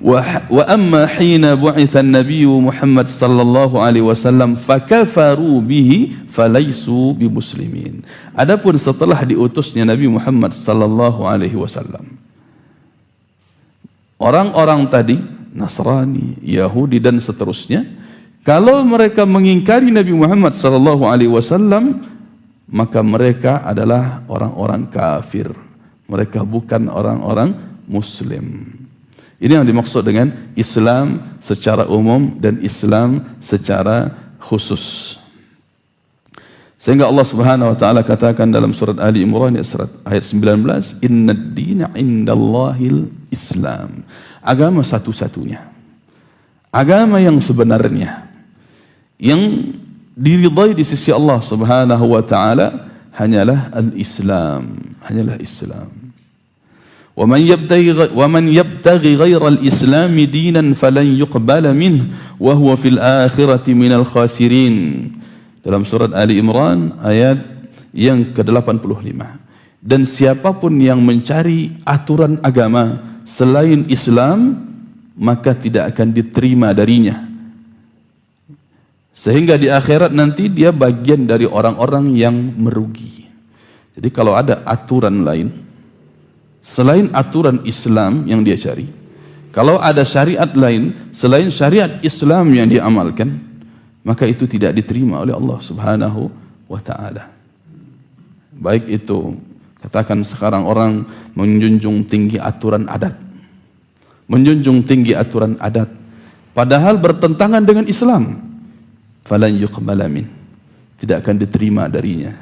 A: Wa amma hina bu'itha an-nabiy Muhammad sallallahu alaihi wasallam fakafaru bihi falaisu bimuslimin. Adapun setelah diutusnya Nabi Muhammad sallallahu alaihi wasallam, orang-orang tadi Nasrani, Yahudi dan seterusnya, kalau mereka mengingkari Nabi Muhammad sallallahu alaihi wasallam, maka mereka adalah orang-orang kafir. Mereka bukan orang-orang muslim. Ini yang dimaksud dengan Islam secara umum dan Islam secara khusus. Sehingga Allah Subhanahu wa taala katakan dalam surat Ali Imran ayat 19, "Innad dina 'indallahil Islam." Agama satu-satunya, agama yang sebenarnya, yang diridhai di sisi Allah Subhanahu wa taala hanyalah al-Islam, hanyalah Islam. ومن يبتغي غير الإسلام دينا فلن يقبل منه وهو في الآخرة من الخاسرين. Dalam surat Ali Imran ayat yang ke-85. Dan siapapun yang mencari aturan agama selain Islam, maka tidak akan diterima darinya, sehingga di akhirat nanti dia bagian dari orang-orang yang merugi. Jadi kalau ada aturan lain selain aturan Islam yang dia cari, kalau ada syariat lain selain syariat Islam yang dia amalkan, maka itu tidak diterima oleh Allah Subhanahu wa ta'ala. Baik itu, katakan sekarang orang menjunjung tinggi aturan adat, menjunjung tinggi aturan adat, padahal bertentangan dengan Islam, falan yuqbala min, tidak akan diterima darinya.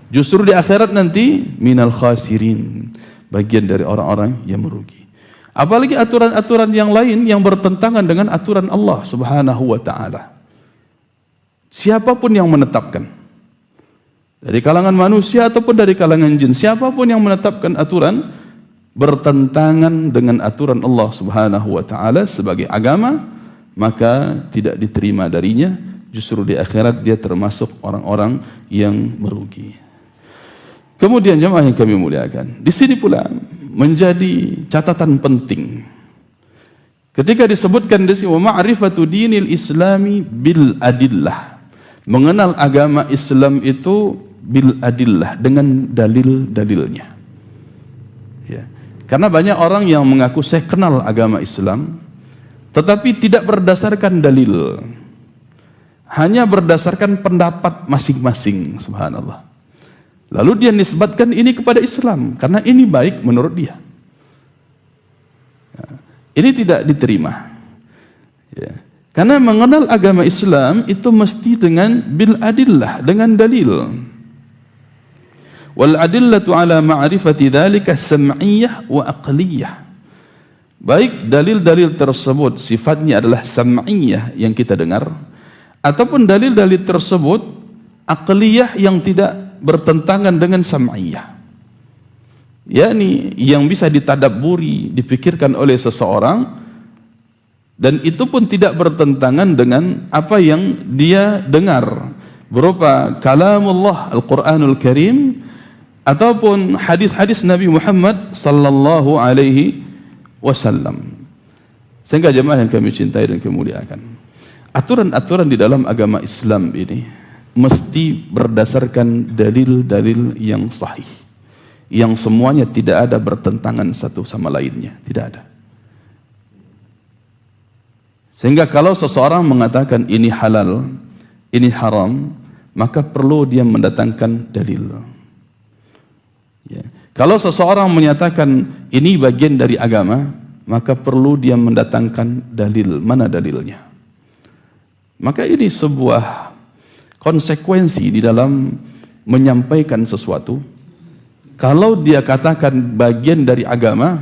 A: Justru di akhirat nanti minal khasirin, bagian dari orang-orang yang merugi. Apalagi aturan-aturan yang lain yang bertentangan dengan aturan Allah Subhanahu wa taala. Siapapun yang menetapkan, dari kalangan manusia ataupun dari kalangan jin, siapapun yang menetapkan aturan bertentangan dengan aturan Allah Subhanahu wa taala sebagai agama, maka tidak diterima darinya. Justru di akhirat dia termasuk orang-orang yang merugi. Kemudian jemaah yang kami muliakan, di sini pula menjadi catatan penting ketika disebutkan di sini wa ma'rifatu dinil islami bil adillah, mengenal agama Islam itu bil adillah, dengan dalil-dalilnya. Ya. Karena banyak orang yang mengaku saya kenal agama Islam, tetapi tidak berdasarkan dalil, hanya berdasarkan pendapat masing-masing. Subhanallah. Lalu dia nisbatkan ini kepada Islam karena ini baik menurut dia. Ya. Ini tidak diterima. Ya. Karena mengenal agama Islam itu mesti dengan bil adillah, dengan dalil. Wal adillatu ala ma'rifati dzalika sam'iyyah wa aqliyah. Baik dalil-dalil tersebut sifatnya adalah sam'iyyah yang kita dengar, ataupun dalil-dalil tersebut aqliyah yang tidak bertentangan dengan sam'iyah, yakni yang bisa ditadabburi, dipikirkan oleh seseorang, dan itu pun tidak bertentangan dengan apa yang dia dengar berupa kalamullah Al-Quranul Karim ataupun hadis-hadis Nabi Muhammad sallallahu alaihi wasallam. Sehingga jemaah yang kami cintai dan kami muliakan, aturan-aturan di dalam agama Islam ini mesti berdasarkan dalil-dalil yang sahih, yang semuanya tidak ada bertentangan satu sama lainnya, tidak ada. Sehingga kalau seseorang mengatakan ini halal, ini haram, maka perlu dia mendatangkan dalil. Ya. Kalau seseorang menyatakan ini bagian dari agama, maka perlu dia mendatangkan dalil. Mana dalilnya? Maka ini sebuah konsekuensi di dalam menyampaikan sesuatu. Kalau dia katakan bagian dari agama,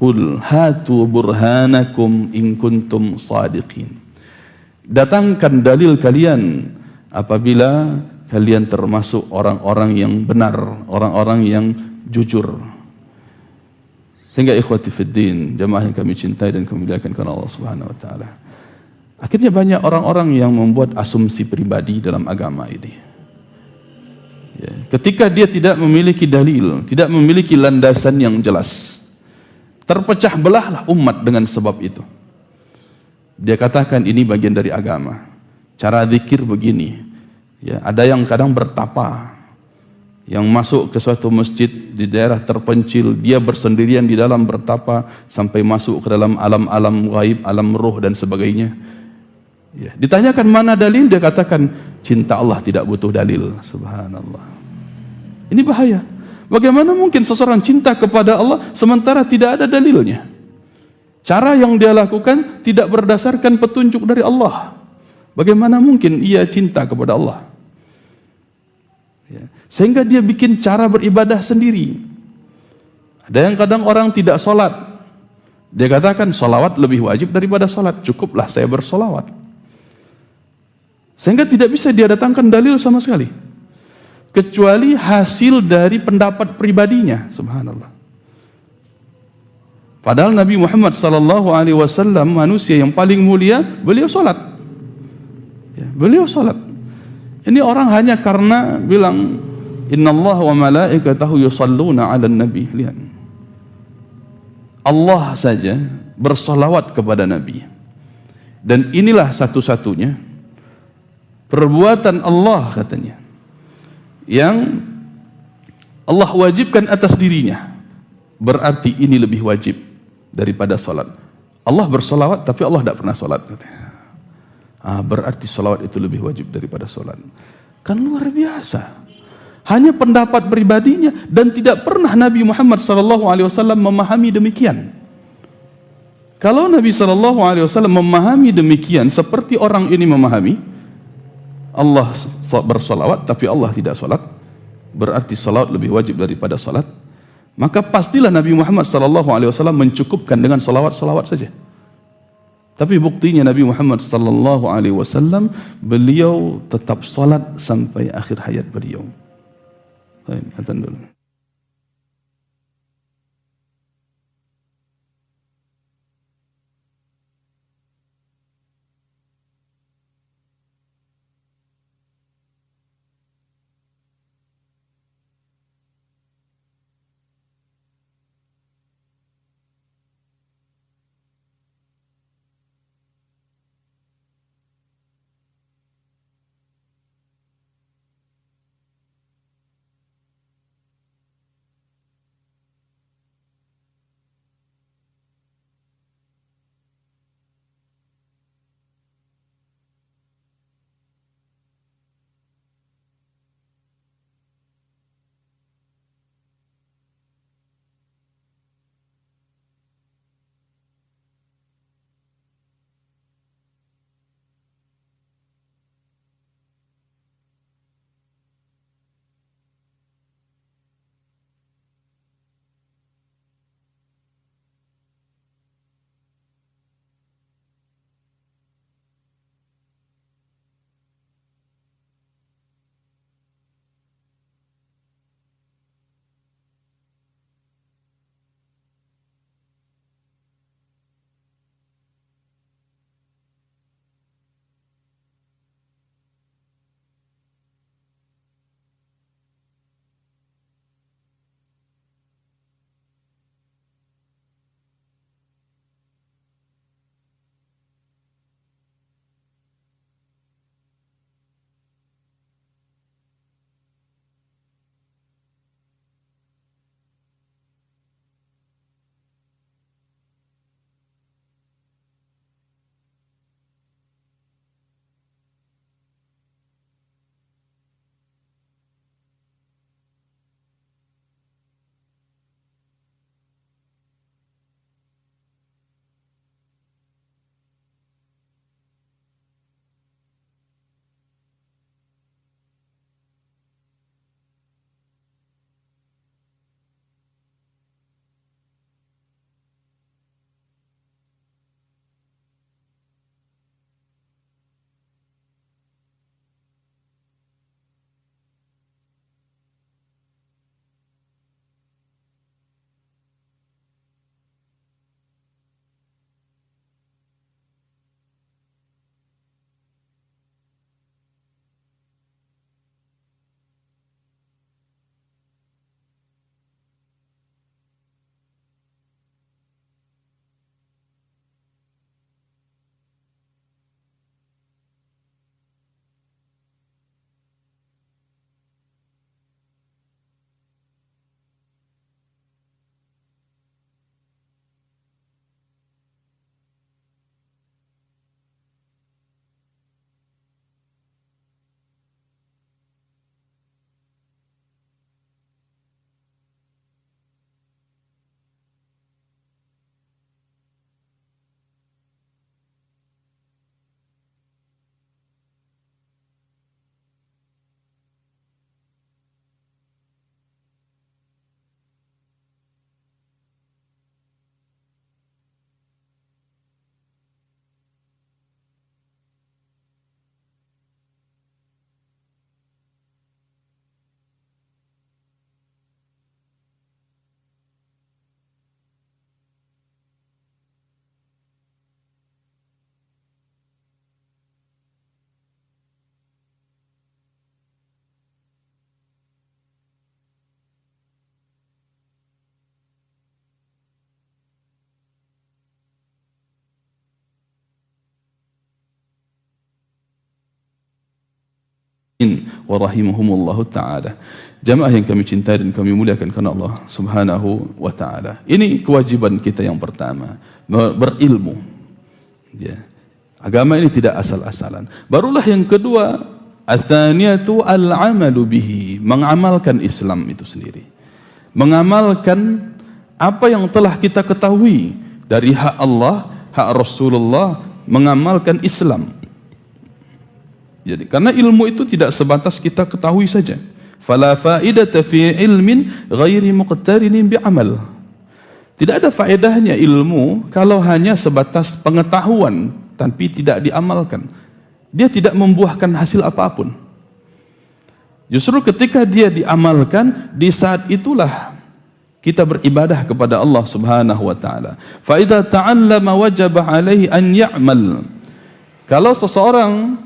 A: qul hatu burhanakum in kuntum sadiqin, datangkan dalil kalian apabila kalian termasuk orang-orang yang benar, orang-orang yang jujur. Sehingga ikhwati fiddin, jemaah yang kami cintai dan kami muliakan karena Allah Subhanahu wa taala, akhirnya banyak orang-orang yang membuat asumsi pribadi dalam agama ini. Ya. Ketika dia tidak memiliki dalil, tidak memiliki landasan yang jelas, terpecah belahlah umat dengan sebab itu. Dia katakan ini bagian dari agama. Cara zikir begini. Ya, ada yang kadang bertapa, yang masuk ke suatu masjid di daerah terpencil, dia bersendirian di dalam bertapa sampai masuk ke dalam alam-alam gaib, alam ruh dan sebagainya. Ya, ditanyakan mana dalil, dia katakan cinta Allah tidak butuh dalil. Subhanallah. Ini bahaya. Bagaimana mungkin seseorang cinta kepada Allah sementara tidak ada dalilnya? Cara yang dia lakukan tidak berdasarkan petunjuk dari Allah. Bagaimana mungkin ia cinta kepada Allah? Ya. Sehingga dia bikin cara beribadah sendiri. Ada yang kadang orang tidak sholat, dia katakan sholawat lebih wajib daripada sholat, cukuplah saya bersolawat. Sehingga tidak bisa dia datangkan dalil sama sekali, kecuali hasil dari pendapat pribadinya. Subhanallah. Padahal Nabi Muhammad SAW manusia yang paling mulia, beliau sholat. Ya, beliau sholat. Ini orang hanya karena bilang innallaha wa malaikatahu yusalluna 'alan nabi. Lihat, Allah saja bersolawat kepada Nabi, dan inilah satu-satunya perbuatan Allah, katanya, yang Allah wajibkan atas dirinya. Berarti ini lebih wajib daripada salat. Allah bersolawat tapi Allah tidak pernah salat, katanya. Berarti salawat itu lebih wajib daripada salat. Kan luar biasa. Hanya pendapat pribadinya, dan tidak pernah Nabi Muhammad SAW memahami demikian. Kalau Nabi SAW memahami demikian, seperti orang ini memahami, Allah bersolawat tapi Allah tidak solat, berarti salat lebih wajib daripada salat, maka pastilah Nabi Muhammad SAW mencukupkan dengan salawat-salawat saja. Tapi buktinya Nabi Muhammad SAW beliau tetap salat sampai akhir hayat beliau. Baik, adzan dulu. wa rahimahumullahu ta'ala. Jamaah yang kami cintai dan kami muliakan karena Allah subhanahu wa ta'ala. Ini kewajiban kita yang pertama, berilmu. Ya. Agama ini tidak asal-asalan. Barulah yang kedua, atsaniyatu al-amalu bihi, mengamalkan Islam itu sendiri. Mengamalkan apa yang telah kita ketahui dari hak Allah, hak Rasulullah, mengamalkan Islam. Jadi karena ilmu itu tidak sebatas kita ketahui saja. Fala faidata fi ilmin ghairi muqtarinin bi'amal. Tidak ada faedahnya ilmu kalau hanya sebatas pengetahuan tapi tidak diamalkan. Dia tidak membuahkan hasil apapun. Justru ketika dia diamalkan, di saat itulah kita beribadah kepada Allah Subhanahu wa taala. Fa idza ta'allama wajaba alaihi an ya'mal. Kalau seseorang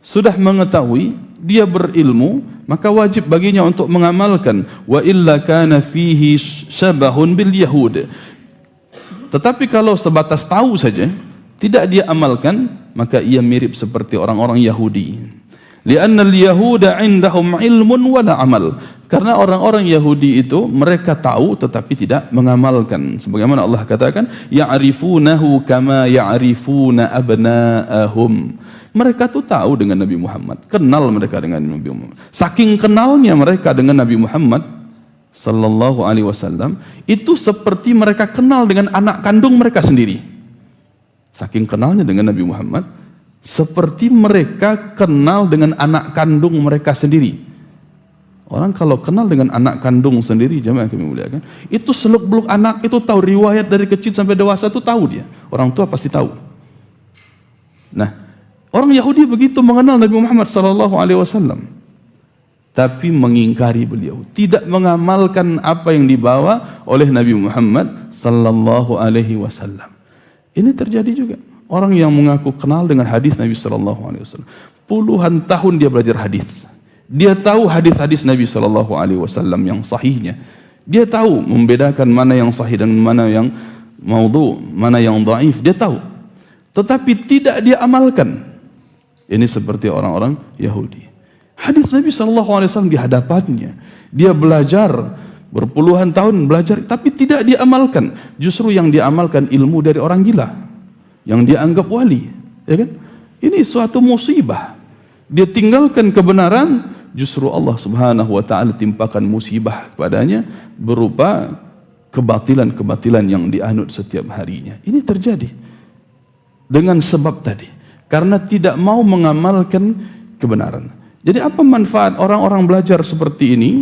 A: sudah mengetahui, dia berilmu, maka wajib baginya untuk mengamalkan. Wa illa kana fihi syabahun bil yahud. Tetapi kalau sebatas tahu saja, tidak dia amalkan, maka ia mirip seperti orang-orang Yahudi. Li'anna al-yahuda 'indahum ilmun wala amal. Karena orang-orang Yahudi itu mereka tahu tetapi tidak mengamalkan. Sebagaimana Allah katakan, ya'rifunahu kama ya'rifuna abna'ahum. Mereka tuh tahu dengan Nabi Muhammad, kenal mereka dengan Nabi Muhammad. Saking kenalnya mereka dengan Nabi Muhammad sallallahu alaihi wasallam, itu seperti mereka kenal dengan anak kandung mereka sendiri. Saking kenalnya dengan Nabi Muhammad, seperti mereka kenal dengan anak kandung mereka sendiri. Orang kalau kenal dengan anak kandung sendiri, jemaah kami muliakan, itu seluk-beluk anak itu tahu, riwayat dari kecil sampai dewasa itu tahu dia. Orang tua pasti tahu. Nah, orang Yahudi begitu mengenal Nabi Muhammad sallallahu alaihi wasallam, tapi mengingkari beliau, tidak mengamalkan apa yang dibawa oleh Nabi Muhammad sallallahu alaihi wasallam. Ini terjadi juga. Orang yang mengaku kenal dengan hadis Nabi sallallahu alaihi wasallam, puluhan tahun dia belajar hadis. Dia tahu hadis-hadis Nabi sallallahu alaihi wasallam yang sahihnya. Dia tahu membedakan mana yang sahih dan mana yang maudhu, mana yang dhaif, dia tahu. Tetapi tidak dia amalkan. Ini seperti orang-orang Yahudi. Hadis Nabi SAW di hadapannya, dia belajar berpuluhan tahun belajar, tapi tidak diamalkan. Justru yang diamalkan ilmu dari orang gila, yang dianggap wali, ya kan? Ini suatu musibah. Dia tinggalkan kebenaran, justru Allah Subhanahu wa taala timpakan musibah kepadanya berupa kebatilan-kebatilan yang dianut setiap harinya. Ini terjadi dengan sebab tadi, karena tidak mau mengamalkan kebenaran. Jadi apa manfaat orang-orang belajar seperti ini?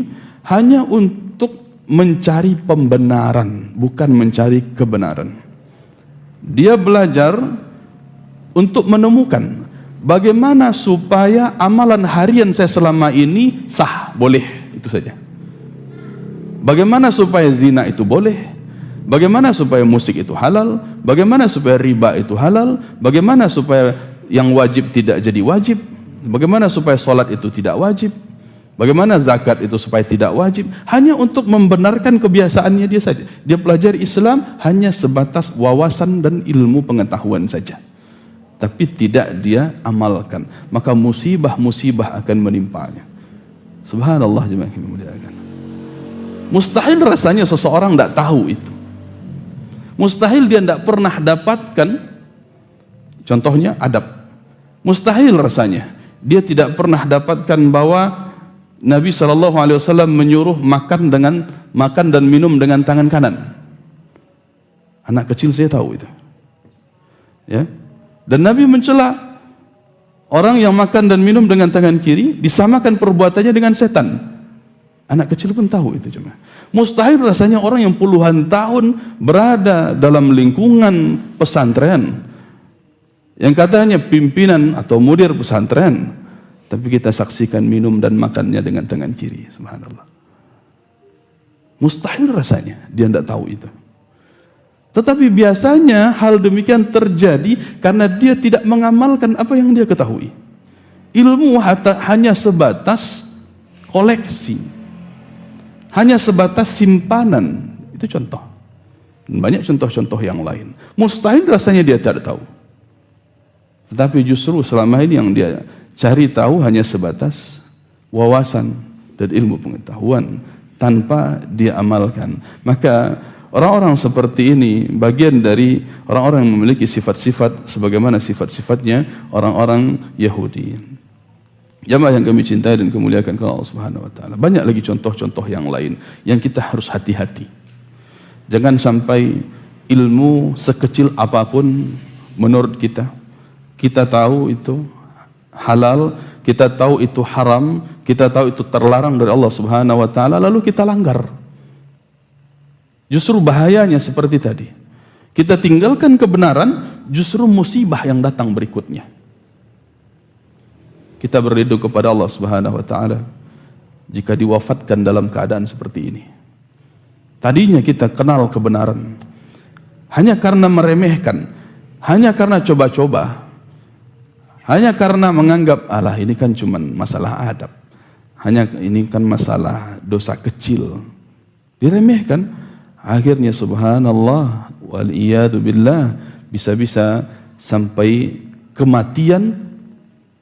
A: Hanya untuk mencari pembenaran, bukan mencari kebenaran. Dia belajar untuk menemukan bagaimana supaya amalan harian saya selama ini sah, boleh, itu saja. Bagaimana supaya zina itu boleh? Bagaimana supaya musik itu halal? Bagaimana supaya riba itu halal? Bagaimana supaya yang wajib tidak jadi wajib? Bagaimana supaya sholat itu tidak wajib? Bagaimana zakat itu supaya tidak wajib? Hanya untuk membenarkan kebiasaannya dia saja. Dia pelajari Islam hanya sebatas wawasan dan ilmu pengetahuan saja, tapi tidak dia amalkan. Maka musibah-musibah akan menimpanya. Subhanallah, jemaah yang dimuliakan. Mustahil rasanya seseorang tidak tahu itu. Mustahil dia tidak pernah dapatkan. Contohnya adab. Mustahil rasanya dia tidak pernah dapatkan bahwa Nabi SAW menyuruh makan dan minum dengan tangan kanan. Anak kecil saya tahu itu, ya. Dan Nabi mencela orang yang makan dan minum dengan tangan kiri, disamakan perbuatannya dengan setan. Anak kecil pun tahu itu. Cuma mustahil rasanya orang yang puluhan tahun berada dalam lingkungan pesantren, yang katanya pimpinan atau mudir pesantren, tapi kita saksikan minum dan makannya dengan tangan kiri. Subhanallah. Mustahil rasanya dia tidak tahu itu. Tetapi biasanya hal demikian terjadi karena dia tidak mengamalkan apa yang dia ketahui. Ilmu hanya sebatas koleksi, hanya sebatas simpanan. Itu contoh. Banyak contoh-contoh yang lain. Mustahil rasanya dia tidak tahu. Tetapi justru selama ini yang dia cari tahu hanya sebatas wawasan dan ilmu pengetahuan tanpa dia amalkan. Maka orang-orang seperti ini bagian dari orang-orang yang memiliki sifat-sifat sebagaimana sifat-sifatnya orang-orang Yahudi. Jamaah yang kami cintai dan kemuliakan Allah Subhanahu wa taala. Banyak lagi contoh-contoh yang lain yang kita harus hati-hati. Jangan sampai ilmu sekecil apapun menurut kita, kita tahu itu halal, kita tahu itu haram, kita tahu itu terlarang dari Allah Subhanahu wa taala, lalu kita langgar. Justru bahayanya seperti tadi. Kita tinggalkan kebenaran, justru musibah yang datang berikutnya. Kita berlindung kepada Allah Subhanahu wa taala jika diwafatkan dalam keadaan seperti ini. Tadinya kita kenal kebenaran, hanya karena meremehkan, hanya karena coba-coba, hanya karena menganggap alah ini kan cuma masalah adab, hanya ini kan masalah dosa kecil, diremehkan. Akhirnya subhanallah wal iyadu billah, bisa-bisa sampai kematian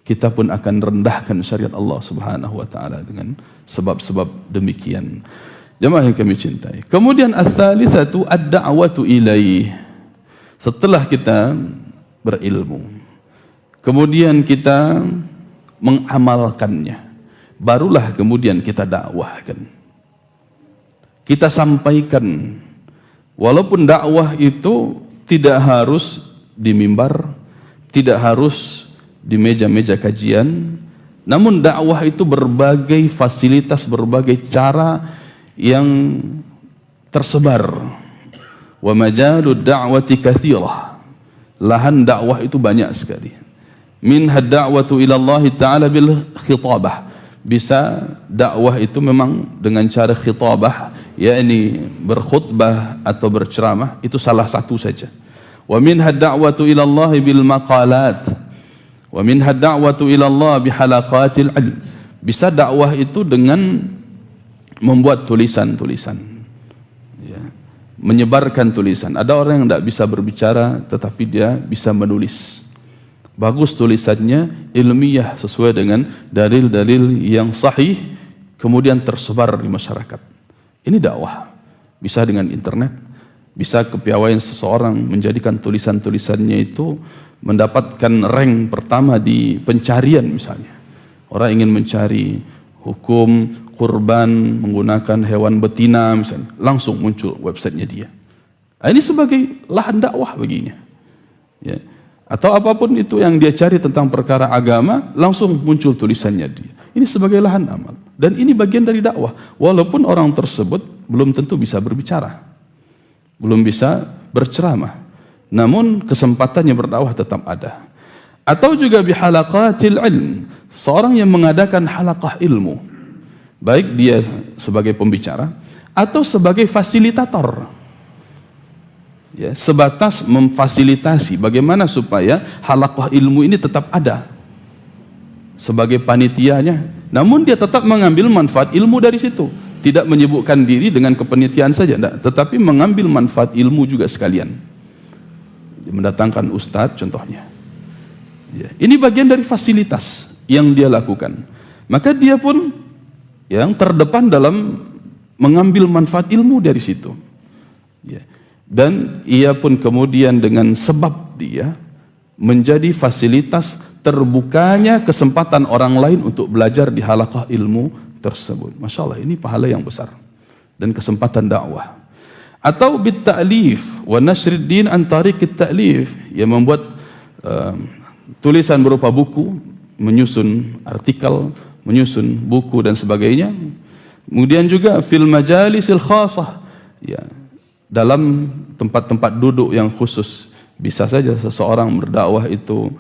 A: kita pun akan rendahkan syariat Allah Subhanahu wa taala dengan sebab-sebab demikian. Jemaah yang kami cintai. Kemudian ats-tsalitsatu ad-da'watu ilaih. Setelah kita berilmu, kemudian kita mengamalkannya, barulah kemudian kita dakwahkan. Kita sampaikan. Walaupun dakwah itu tidak harus di mimbar, tidak harus di meja-meja kajian, namun dakwah itu berbagai fasilitas, berbagai cara yang tersebar. Wa majalud da'wati katsirah. Lahan dakwah itu banyak sekali. Minha da'watu ila Allah Ta'ala bil khitabah. Bisa dakwah itu memang dengan cara khitabah, yakni berkhutbah atau berceramah, itu salah satu saja. Wa minha da'watu ila Allah bil maqalat. Wa minha da'watu ila Allah bi halaqatil ilm. Bisa dakwah itu dengan membuat tulisan-tulisan, ya, menyebarkan tulisan. Ada orang yang tidak bisa berbicara tetapi dia bisa menulis. Bagus tulisannya, ilmiah, sesuai dengan dalil-dalil yang sahih, kemudian tersebar di masyarakat. Ini dakwah. Bisa dengan internet, bisa kepiawaian seseorang menjadikan tulisan-tulisannya itu mendapatkan rank pertama di pencarian misalnya. Orang ingin mencari hukum kurban menggunakan hewan betina misalnya, langsung muncul websitenya dia. Nah, ini sebagai lahan dakwah baginya, ya. Atau apapun itu yang dia cari tentang perkara agama, langsung muncul tulisannya dia. Ini sebagai lahan amal, dan ini bagian dari dakwah. Walaupun orang tersebut belum tentu bisa berbicara, belum bisa berceramah, namun kesempatannya berdakwah tetap ada. Atau juga bihalaqatil ilm, seorang yang mengadakan halaqah ilmu, baik dia sebagai pembicara atau sebagai fasilitator, ya, sebatas memfasilitasi bagaimana supaya halaqah ilmu ini tetap ada sebagai panitianya, namun dia tetap mengambil manfaat ilmu dari situ, tidak menyibukkan diri dengan kepanitiaan saja, tetapi mengambil manfaat ilmu juga sekalian, mendatangkan ustadz contohnya, ya. Ini bagian dari fasilitas yang dia lakukan, maka dia pun yang terdepan dalam mengambil manfaat ilmu dari situ, ya. Dan ia pun kemudian dengan sebab dia menjadi fasilitas terbukanya kesempatan orang lain untuk belajar di halaqah ilmu tersebut. Masya Allah, ini pahala yang besar dan kesempatan dakwah. Atau bit-ta'lif wa nashrid din an tariqit ta'lif, yang membuat tulisan berupa buku, menyusun artikel, menyusun buku dan sebagainya. Kemudian juga fil majalisil khasah, ya, dalam tempat-tempat duduk yang khusus. Bisa saja seseorang berdakwah itu,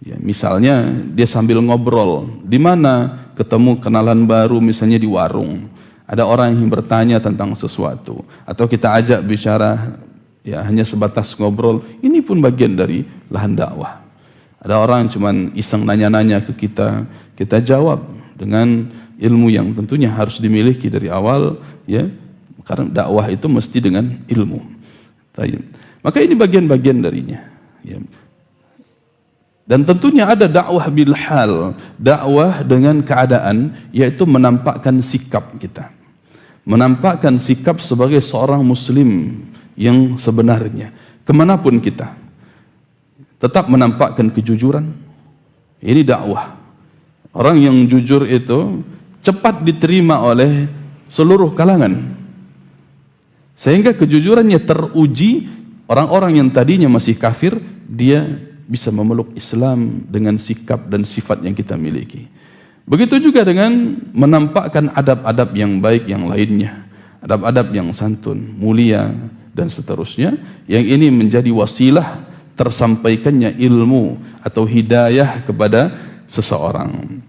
A: ya, misalnya dia sambil ngobrol, di mana ketemu kenalan baru, misalnya di warung, ada orang yang bertanya tentang sesuatu, atau kita ajak bicara, ya, hanya sebatas ngobrol, ini pun bagian dari lahan dakwah. Ada orang cuma iseng nanya-nanya ke kita, kita jawab dengan ilmu yang tentunya harus dimiliki dari awal, ya, karena dakwah itu mesti dengan ilmu. Maka ini bagian-bagian darinya, ya. Dan tentunya ada dakwah bil hal, dakwah dengan keadaan, yaitu menampakkan sikap kita, menampakkan sikap sebagai seorang muslim yang sebenarnya kemanapun kita, tetap menampakkan kejujuran. Ini dakwah. Orang yang jujur itu cepat diterima oleh seluruh kalangan, sehingga kejujurannya teruji Orang-orang yang tadinya masih kafir, dia bisa memeluk Islam dengan sikap dan sifat yang kita miliki. Begitu juga dengan menampakkan adab-adab yang baik yang lainnya, adab-adab yang santun, mulia, dan seterusnya, yang ini menjadi wasilah tersampaikannya ilmu atau hidayah kepada seseorang.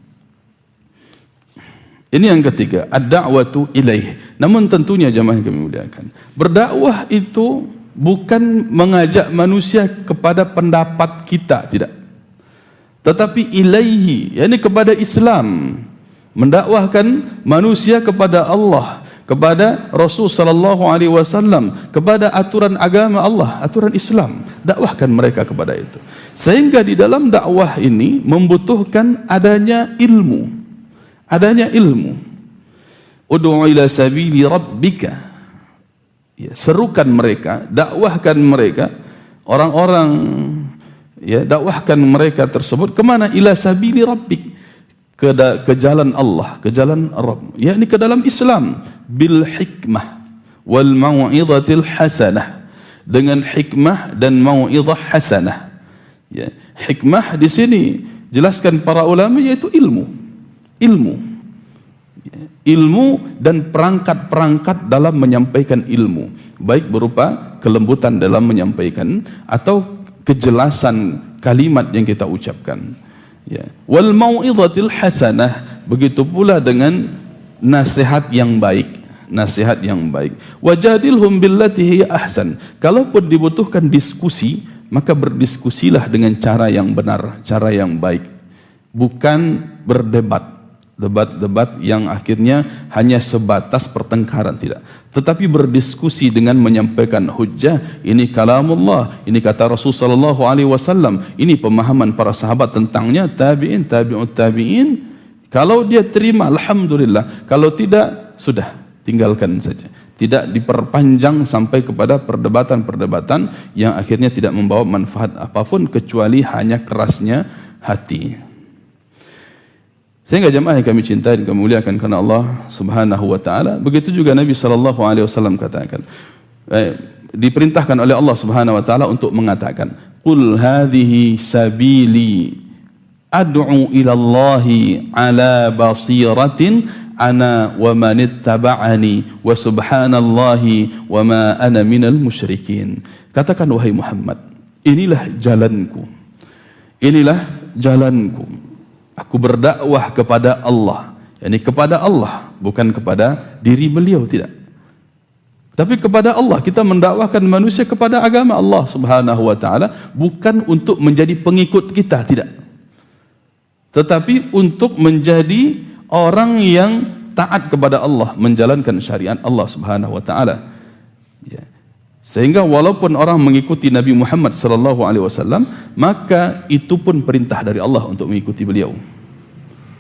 A: Ini yang ketiga, ad-da'watu ilaih. Namun tentunya jamaah yang kami muliakan, berdakwah itu bukan mengajak manusia kepada pendapat kita, tidak. Tetapi ilaihi, yakni kepada Islam. Mendakwahkan manusia kepada Allah, kepada Rasul sallallahu alaihi wasallam, kepada aturan agama Allah, aturan Islam. Dakwahkan mereka kepada itu. Sehingga di dalam dakwah ini membutuhkan adanya ilmu. Adanya ilmu. Ud'u ila sabili rabbika. Ya, serukan mereka, dakwahkan mereka, orang-orang, ya, dakwahkan mereka tersebut kemana? Ila sabili rabbik, ke jalan Allah, ke jalan Rabb, yakni ke dalam Islam, bil hikmah wal mau'izatil hasanah, dengan hikmah dan mau'izah hasanah. Ya, hikmah di sini jelaskan para ulama yaitu ilmu dan perangkat-perangkat dalam menyampaikan ilmu, baik berupa kelembutan dalam menyampaikan atau kejelasan kalimat yang kita ucapkan. Ya. Wal mau'izatil hasanah, begitu pula dengan nasihat yang baik, nasihat yang baik. Wajadilhum billati hiya ahsan. Kalaupun dibutuhkan diskusi, maka berdiskusilah dengan cara yang benar, cara yang baik, bukan berdebat. Debat-debat yang akhirnya hanya sebatas pertengkaran, tidak. Tetapi berdiskusi dengan menyampaikan hujjah, ini kalamullah, ini kata Rasul sallallahu alaihi wasallam, ini pemahaman para sahabat tentangnya, tabi'in, tabi'ut tabi'in. Kalau dia terima, alhamdulillah. Kalau tidak, sudah, tinggalkan saja. Tidak diperpanjang sampai kepada perdebatan-perdebatan yang akhirnya tidak membawa manfaat apapun kecuali hanya kerasnya hati. Sehingga jemaah yang kami cintai dan kami muliakan karena Allah Subhanahu wa taala, begitu juga Nabi sallallahu alaihi wasallam katakan, diperintahkan oleh Allah Subhanahu wa taala untuk mengatakan, "Qul hadhihi sabili ad'u ila Allahi ala basiratin ana wa man ittaba'ani wa subhanallahi wa ma ana minal musyrikin." Katakan wahai Muhammad, inilah jalanku. Inilah jalanku. Aku berdakwah kepada Allah, yakni kepada Allah, bukan kepada diri beliau, tidak. Tapi kepada Allah, kita mendakwahkan manusia kepada agama Allah Subhanahu wa taala, bukan untuk menjadi pengikut kita, tidak. Tetapi untuk menjadi orang yang taat kepada Allah, menjalankan syariat Allah Subhanahu wa taala. Ya. Sehingga walaupun orang mengikuti Nabi Muhammad sallallahu alaihi wasallam, maka itu pun perintah dari Allah untuk mengikuti beliau.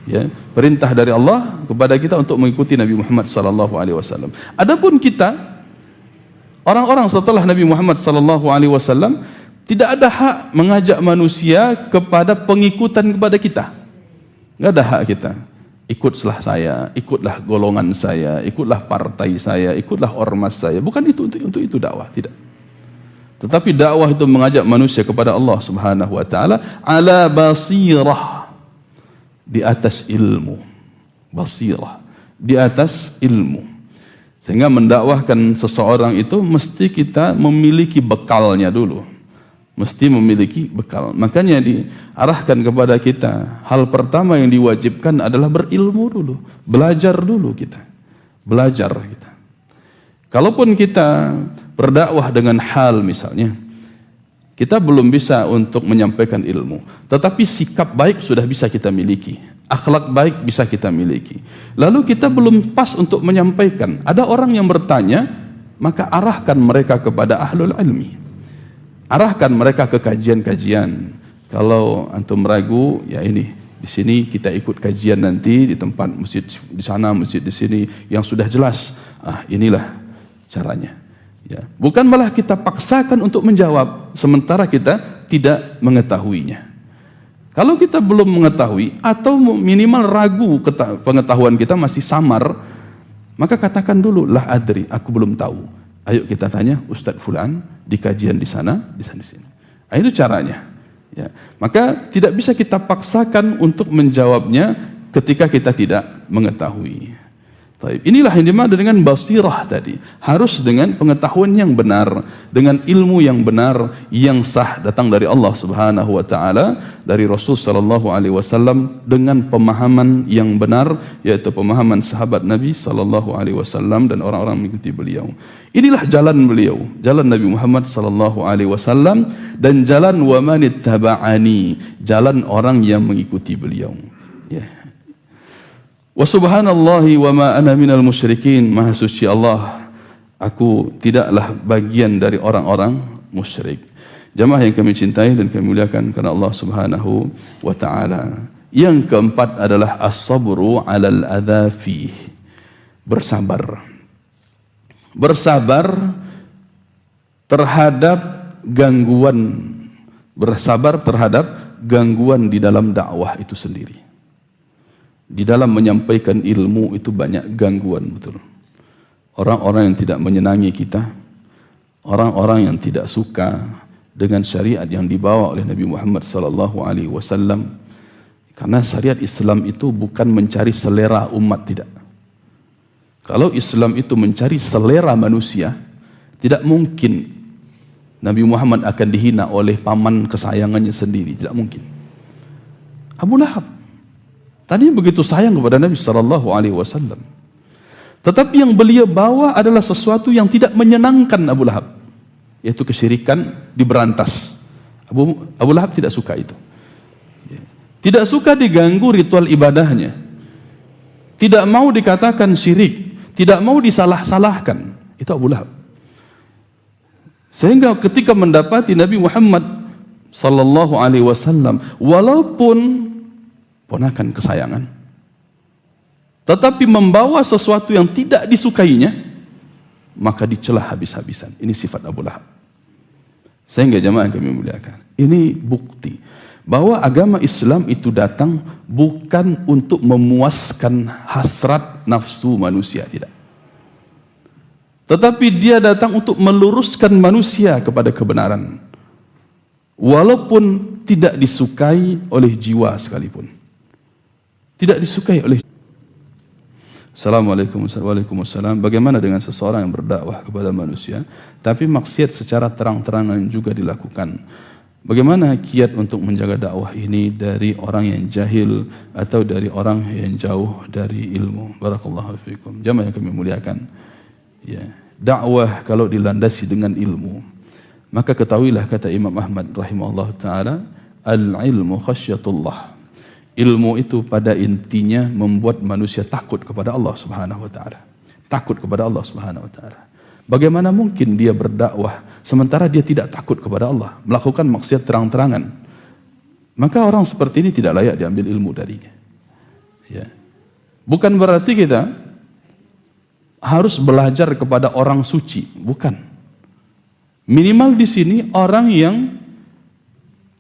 A: Ya, perintah dari Allah kepada kita untuk mengikuti Nabi Muhammad sallallahu alaihi wasallam. Adapun kita, orang-orang setelah Nabi Muhammad sallallahu alaihi wasallam, tidak ada hak mengajak manusia kepada pengikutan kepada kita. Enggak ada hak kita. Ikutlah saya, ikutlah golongan saya, ikutlah partai saya, ikutlah ormas saya. Bukan itu untuk itu dakwah, tidak. Tetapi dakwah itu mengajak manusia kepada Allah Subhanahu wa taala ala basirah, di atas ilmu. Basirah, di atas ilmu. Sehingga mendakwahkan seseorang itu mesti kita memiliki bekalnya dulu. Mesti memiliki bekal. Makanya diarahkan kepada kita, hal pertama yang diwajibkan adalah berilmu dulu, belajar dulu kita. Belajar kita. Kalaupun kita berdakwah dengan hal misalnya, kita belum bisa untuk menyampaikan ilmu, tetapi sikap baik sudah bisa kita miliki, akhlak baik bisa kita miliki. Lalu kita belum pas untuk menyampaikan. Ada orang yang bertanya, maka arahkan mereka kepada ahlul ilmi. Arahkan mereka ke kajian-kajian. Kalau antum ragu, ya ini, di sini kita ikut kajian nanti di tempat masjid di sana, masjid di sini yang sudah jelas. Inilah caranya. Ya, bukan malah kita paksakan untuk menjawab sementara kita tidak mengetahuinya. Kalau kita belum mengetahui atau minimal ragu pengetahuan kita masih samar, maka katakan dulu, la adri, aku belum tahu. Ayo kita tanya Ustadz Fulan, di kajian di sana, di sana, di sini. Nah, itu caranya. Ya. Maka tidak bisa kita paksakan untuk menjawabnya ketika kita tidak mengetahui. Inilah yang dimaksud dengan basirah tadi. Harus dengan pengetahuan yang benar, dengan ilmu yang benar, yang sah datang dari Allah Subhanahu wa taala, dari Rasul sallallahu alaihi wasallam, dengan pemahaman yang benar, yaitu pemahaman sahabat Nabi sallallahu alaihi wasallam dan orang-orang mengikuti beliau. Inilah jalan beliau, jalan Nabi Muhammad sallallahu alaihi wasallam, dan jalan wa manittaba'ani, jalan orang yang mengikuti beliau. Ya. Wa subhanallahi wa ma ana minal musyrikin. Maha suci Allah, aku tidaklah bagian dari orang-orang musyrik. Jamaah yang kami cintai dan kami muliakan karena Allah Subhanahu wa taala. Yang keempat adalah as-sabru 'alal adza fih. Bersabar. Bersabar terhadap gangguan. Bersabar terhadap gangguan di dalam dakwah itu sendiri. Di dalam menyampaikan ilmu itu banyak gangguan, betul. Orang-orang yang tidak menyenangi kita, orang-orang yang tidak suka dengan syariat yang dibawa oleh Nabi Muhammad sallallahu alaihi wasallam. Karena syariat Islam itu bukan mencari selera umat, tidak. Kalau Islam itu mencari selera manusia, tidak mungkin Nabi Muhammad akan dihina oleh paman kesayangannya sendiri, tidak mungkin. Abu Lahab tadi begitu sayang kepada Nabi sallallahu alaihi wasallam. Tetapi yang beliau bawa adalah sesuatu yang tidak menyenangkan Abu Lahab, yaitu kesyirikan diberantas. Abu Lahab tidak suka itu. Tidak suka diganggu ritual ibadahnya. Tidak mau dikatakan syirik, tidak mau disalah-salahkan. Itu Abu Lahab. Sehingga ketika mendapati Nabi Muhammad sallallahu alaihi wasallam, walaupun ponakan kesayangan, tetapi membawa sesuatu yang tidak disukainya, maka dicelah habis-habisan. Ini sifat Abu Lahab. Sehingga jamaah yang kami muliakan, ini bukti bahwa agama Islam itu datang bukan untuk memuaskan hasrat nafsu manusia, tidak. Tetapi dia datang untuk meluruskan manusia kepada kebenaran, walaupun tidak disukai oleh jiwa sekalipun. Tidak disukai oleh. Assalamualaikum warahmatullahi wabarakatuh. Bagaimana dengan seseorang yang berdakwah kepada manusia tapi maksiat secara terang-terangan juga dilakukan? Bagaimana kiat untuk menjaga dakwah ini dari orang yang jahil atau dari orang yang jauh dari ilmu? Barakallahu fiikum. Jamaah yang kami muliakan. Ya, dakwah kalau dilandasi dengan ilmu, maka ketahuilah kata Imam Ahmad rahimahullah taala, al-ilmu khasyatullah. Ilmu itu pada intinya membuat manusia takut kepada Allah Subhanahu wa taala. Takut kepada Allah Subhanahu wa taala. Bagaimana mungkin dia berdakwah sementara dia tidak takut kepada Allah, melakukan maksiat terang-terangan? Maka orang seperti ini tidak layak diambil ilmu darinya. Ya. Bukan berarti kita harus belajar kepada orang suci, bukan. Minimal di sini orang yang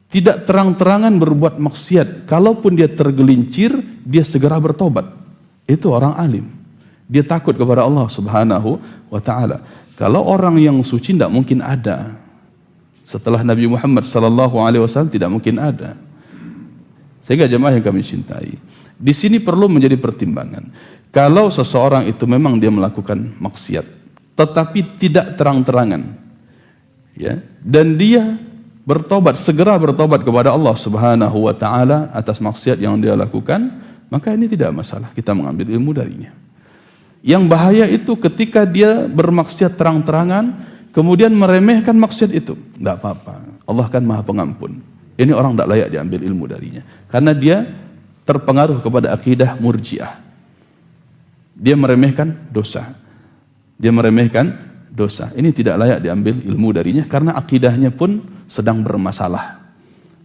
A: tidak terang-terangan berbuat maksiat, kalaupun dia tergelincir, dia segera bertobat. Itu orang alim. Dia takut kepada Allah Subhanahu wa taala. Kalau orang yang suci tidak mungkin ada. Setelah Nabi Muhammad sallallahu alaihi wasallam tidak mungkin ada. Sehingga jemaah yang kami cintai, di sini perlu menjadi pertimbangan. Kalau seseorang itu memang dia melakukan maksiat, tetapi tidak terang-terangan, ya, dan dia bertobat, segera bertobat kepada Allah Subhanahu wa taala atas maksiat yang dia lakukan, maka ini tidak masalah kita mengambil ilmu darinya. Yang bahaya itu ketika dia bermaksiat terang-terangan kemudian meremehkan maksiat itu. Tidak apa-apa, Allah kan Maha Pengampun. Ini orang tidak layak diambil ilmu darinya karena dia terpengaruh kepada akidah Murji'ah. Dia meremehkan dosa. Dia meremehkan dosa. Ini tidak layak diambil ilmu darinya karena akidahnya pun sedang bermasalah.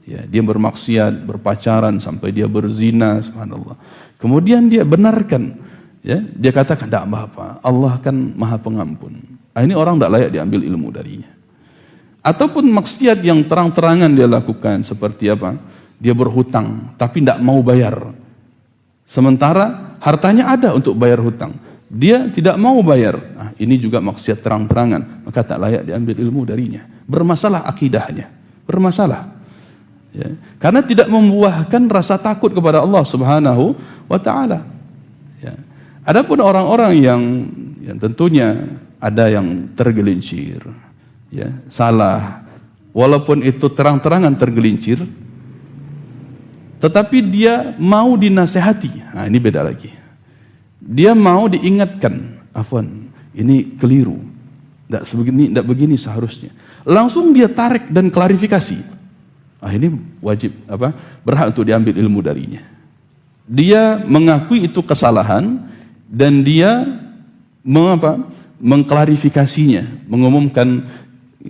A: Ya, dia bermaksiat, berpacaran sampai dia berzina, subhanallah. Kemudian dia benarkan, ya, dia katakan tidak apa-apa, Allah kan Maha Pengampun. Ini orang tidak layak diambil ilmu darinya. Ataupun maksiat yang terang-terangan dia lakukan seperti apa? Dia berhutang tapi tidak mau bayar. Sementara hartanya ada untuk bayar hutang. dia tidak mau bayar. Nah, ini juga maksiat terang-terangan, maka tak layak diambil ilmu darinya. Bermasalah akidahnya, bermasalah. Ya. Karena tidak membuahkan rasa takut kepada Allah Subhanahu wa taala. Ya. Adapun orang-orang yang tentunya ada yang tergelincir, ya, salah, walaupun itu terang-terangan tergelincir, tetapi dia mau dinasehati. Nah, ini beda lagi. Dia mau diingatkan, afwan, ini keliru, tidak begini seharusnya. Langsung dia tarik dan klarifikasi. Ah, ini wajib berhak untuk diambil ilmu darinya. Dia mengakui itu kesalahan dan dia mengklarifikasinya, mengumumkan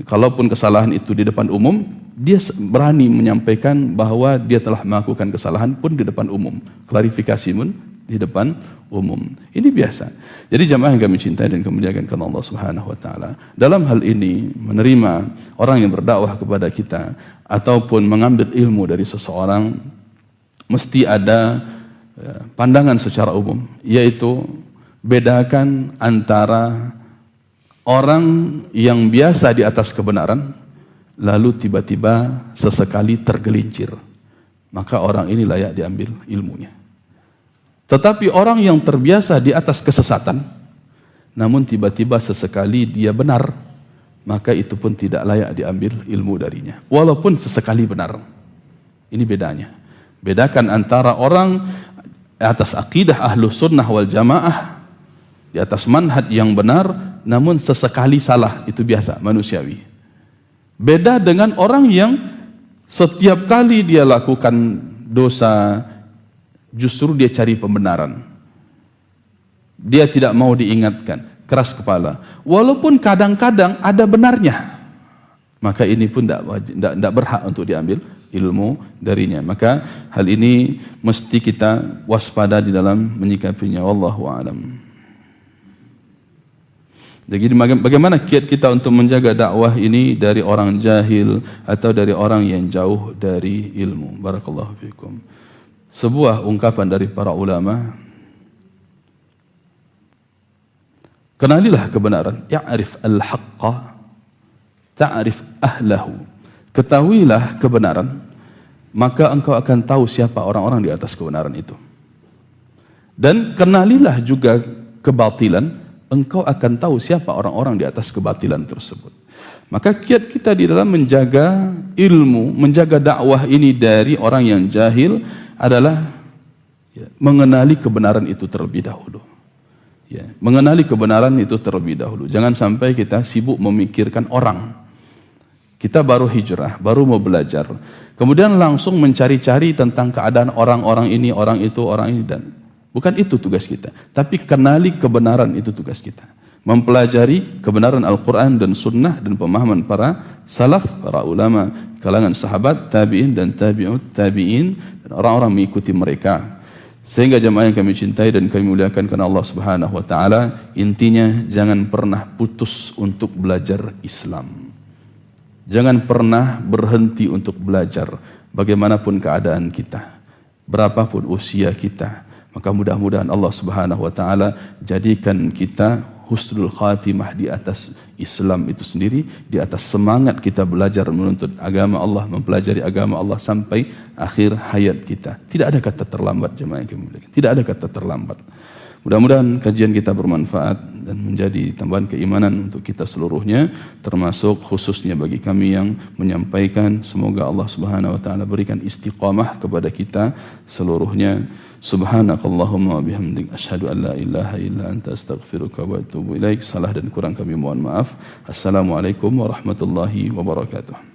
A: kalaupun kesalahan itu di depan umum, dia berani menyampaikan bahwa dia telah melakukan kesalahan pun di depan umum, klarifikasi pun di depan umum. Ini biasa. Jadi jamaah yang kami cintai dan kami muliakan karena Allah Subhanahu wa taala, dalam hal ini menerima orang yang berdakwah kepada kita ataupun mengambil ilmu dari seseorang mesti ada pandangan secara umum, yaitu bedakan antara orang yang biasa di atas kebenaran lalu tiba-tiba sesekali tergelincir, maka orang ini layak diambil ilmunya. Tetapi orang yang terbiasa di atas kesesatan, namun tiba-tiba sesekali dia benar, maka itu pun tidak layak diambil ilmu darinya, walaupun sesekali benar. Ini bedanya. Bedakan antara orang atas akidah ahlu sunnah wal jamaah, di atas manhaj yang benar, namun sesekali salah, itu biasa, manusiawi. Beda dengan orang yang setiap kali dia lakukan dosa, justru dia cari pembenaran. Dia tidak mau diingatkan, keras kepala. Walaupun kadang-kadang ada benarnya, maka ini pun tidak berhak untuk diambil ilmu darinya. Maka hal ini mesti kita waspada di dalam menyikapinya. Wallahu a'lam. Jadi bagaimana kiat kita untuk menjaga dakwah ini dari orang jahil atau dari orang yang jauh dari ilmu? Barakallahu fikum. Sebuah ungkapan dari para ulama, kenalilah kebenaran, ya'rif al-haqqa ta'rif ahlahu. Ketahuilah kebenaran, maka engkau akan tahu siapa orang-orang di atas kebenaran itu. Dan kenalilah juga kebatilan, engkau akan tahu siapa orang-orang di atas kebatilan tersebut. Maka kiat kita di dalam menjaga ilmu, menjaga dakwah ini dari orang yang jahil adalah mengenali kebenaran itu terlebih dahulu. Mengenali kebenaran itu terlebih dahulu. Jangan sampai kita sibuk memikirkan orang. Kita baru hijrah, baru mau belajar, kemudian langsung mencari-cari tentang keadaan orang-orang ini, orang itu, orang ini, dan bukan itu tugas kita. Tapi kenali kebenaran, itu tugas kita. Mempelajari kebenaran Al-Quran dan Sunnah dan pemahaman para salaf, para ulama, kalangan sahabat, tabi'in dan tabi'ut tabi'in, dan orang-orang mengikuti mereka. Sehingga jemaah yang kami cintai dan kami muliakan karena Allah Subhanahu wa taala, intinya jangan pernah putus untuk belajar Islam. Jangan pernah berhenti untuk belajar bagaimanapun keadaan kita, berapapun usia kita. Maka mudah-mudahan Allah Subhanahu wa taala jadikan kita husnul khatimah di atas Islam itu sendiri, di atas semangat kita belajar menuntut agama Allah, mempelajari agama Allah sampai akhir hayat kita. Tidak ada kata terlambat jemaah yang kami muliakan. Tidak ada kata terlambat. Mudah-mudahan kajian kita bermanfaat dan menjadi tambahan keimanan untuk kita seluruhnya, termasuk khususnya bagi kami yang menyampaikan. Semoga Allah Subhanahu wa taala berikan istiqamah kepada kita seluruhnya. Subhanakallahumma wa bihamdik asyhadu an la ilaha illa anta astaghfiruka wa atubu ilaik. Salah dan kurang kami mohon maaf. Assalamualaikum warahmatullahi wabarakatuh.